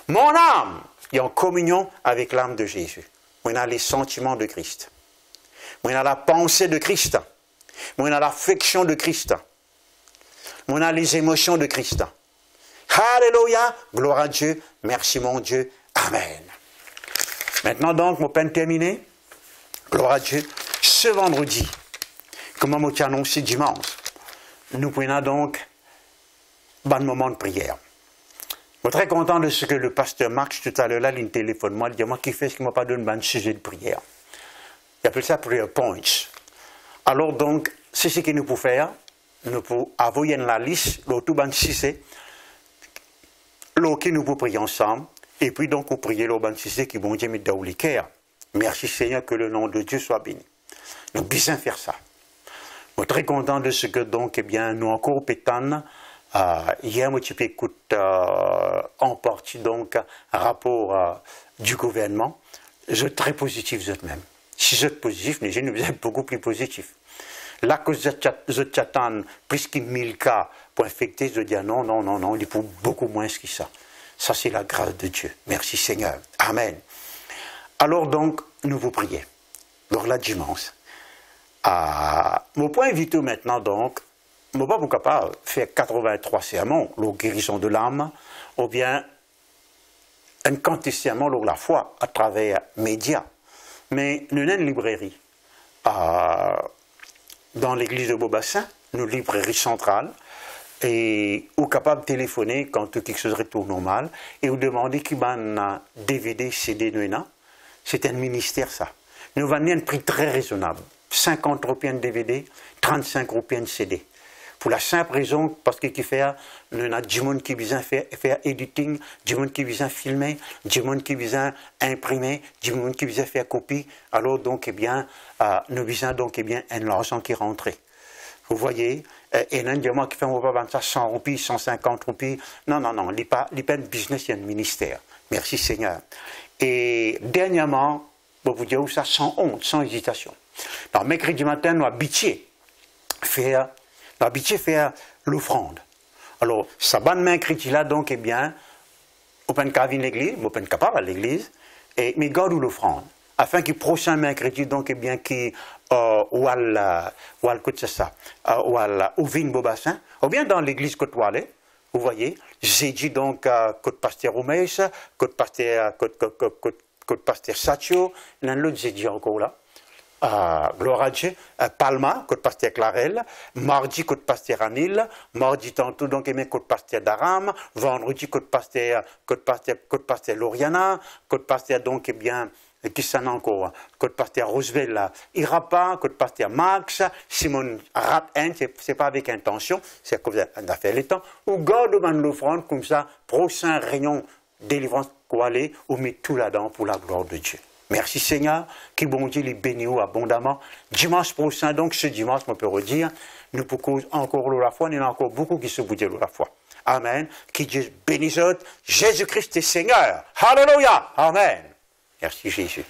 Mon âme, il est en communion avec l'âme de Jésus. Moi, il a les sentiments de Christ. Moi, il a la pensée de Christ. Moi, il a l'affection de Christ. Moi, il a les émotions de Christ. Alléluia, gloire à Dieu, merci mon Dieu, amen. Maintenant donc, mon peine terminée, gloire à Dieu, ce vendredi, comme on m'a annoncé dimanche, nous prenons donc un moment de prière. Je suis très content de ce que le pasteur Marx, tout à l'heure, là, il téléphone moi, il dit, moi, qui fait ce qu'il ne m'a pas donné un sujet de prière. Il appelle ça prayer points. Alors donc, c'est ce que nous pouvons faire. Nous pouvons envoyer la liste, le tout ban sujet, nous pouvons prier ensemble. Et puis donc, on prie le ban sujet qui bon Dieu met dans le cœur. Merci Seigneur, que le nom de Dieu soit béni. Nous bien faire ça. Je suis très content de ce que donc, eh bien, nous encore pétane. Hier, moi, tu peux écouter en partie donc un rapport du gouvernement. Je suis très positif eux-mêmes. Si je suis positif, les jeunes vous êtes beaucoup plus positifs. Là que je t'attends plus que 1000 cas pour infecter, je dis non, non, non, non, il faut beaucoup moins que ça. Ça, c'est la grâce de Dieu. Merci Seigneur. Amen. Alors donc, nous vous prions. Donc là, dimanche. Mon point vital maintenant donc, je ne sais pas capable de faire 83 sermons, la guérison de l'âme, ou bien un quantité sermon, la foi, à travers les médias. Mais nous avons une librairie dans l'église de Beaubassin, une librairie centrale, et ou capable de téléphoner quand quelque chose retourne normal, et vous demander qui un DVD, CD, c'est un ministère ça. nous vendons un prix très raisonnable. 50 roupies de DVD, 35 roupies de CD. Pour la simple raison, parce que qui fait, nous avons du monde qui vient faire editing, du monde qui vient filmer, du monde qui vient imprimer, du monde qui vient faire copie. Alors donc, eh bien, nous visons donc, eh bien, un argent qui rentre. Vous voyez, et non, dis-moi qui fait ça 100 roupies, 150 roupies. Non, non, non, il n'est pas un business, il y a un ministère. Merci Seigneur. Et dernièrement, je vous dire ça sans honte, sans hésitation. Alors, mercredi matin, nous habitués faire l'offrande. Alors, ça bonne mercredi là, donc, eh bien, on peut pas venir à l'église, on peut pas à l'église, mais garde l'offrande. Afin que prochain mercredi, donc, eh bien, qui ou vin Bobassin, ou bien dans l'église que tu allais, vous voyez, j'ai dit donc que pasteur Roumès, que pasteur Satio, l'autre j'ai dit encore là. Gloire à Dieu, Palma, côte pasteur Clarel, mardi, côte pasteur Anil, mardi tantôt, donc, et bien, côte pasteur Daram, vendredi, côte pasteur Loriana, côte pasteur, donc, eh bien, qui s'en a encore, côte pasteur Roosevelt, Irapa, côte pasteur Max, Simon Ratin, c'est pas avec intention, c'est comme ça, on a fait les temps, ou garde l'offrande, comme ça, prochain rayon délivrance, quoi aller, ou met tout là-dedans pour la gloire de Dieu. Merci Seigneur, que bon Dieu les bénisse abondamment. Dimanche prochain, donc ce dimanche, on peut redire, nous pouvons encore la foi, il y en a encore beaucoup qui se boudent la foi. Amen. Que Dieu bénisse. Jésus-Christ est Seigneur. Alléluia. Amen. Merci Jésus.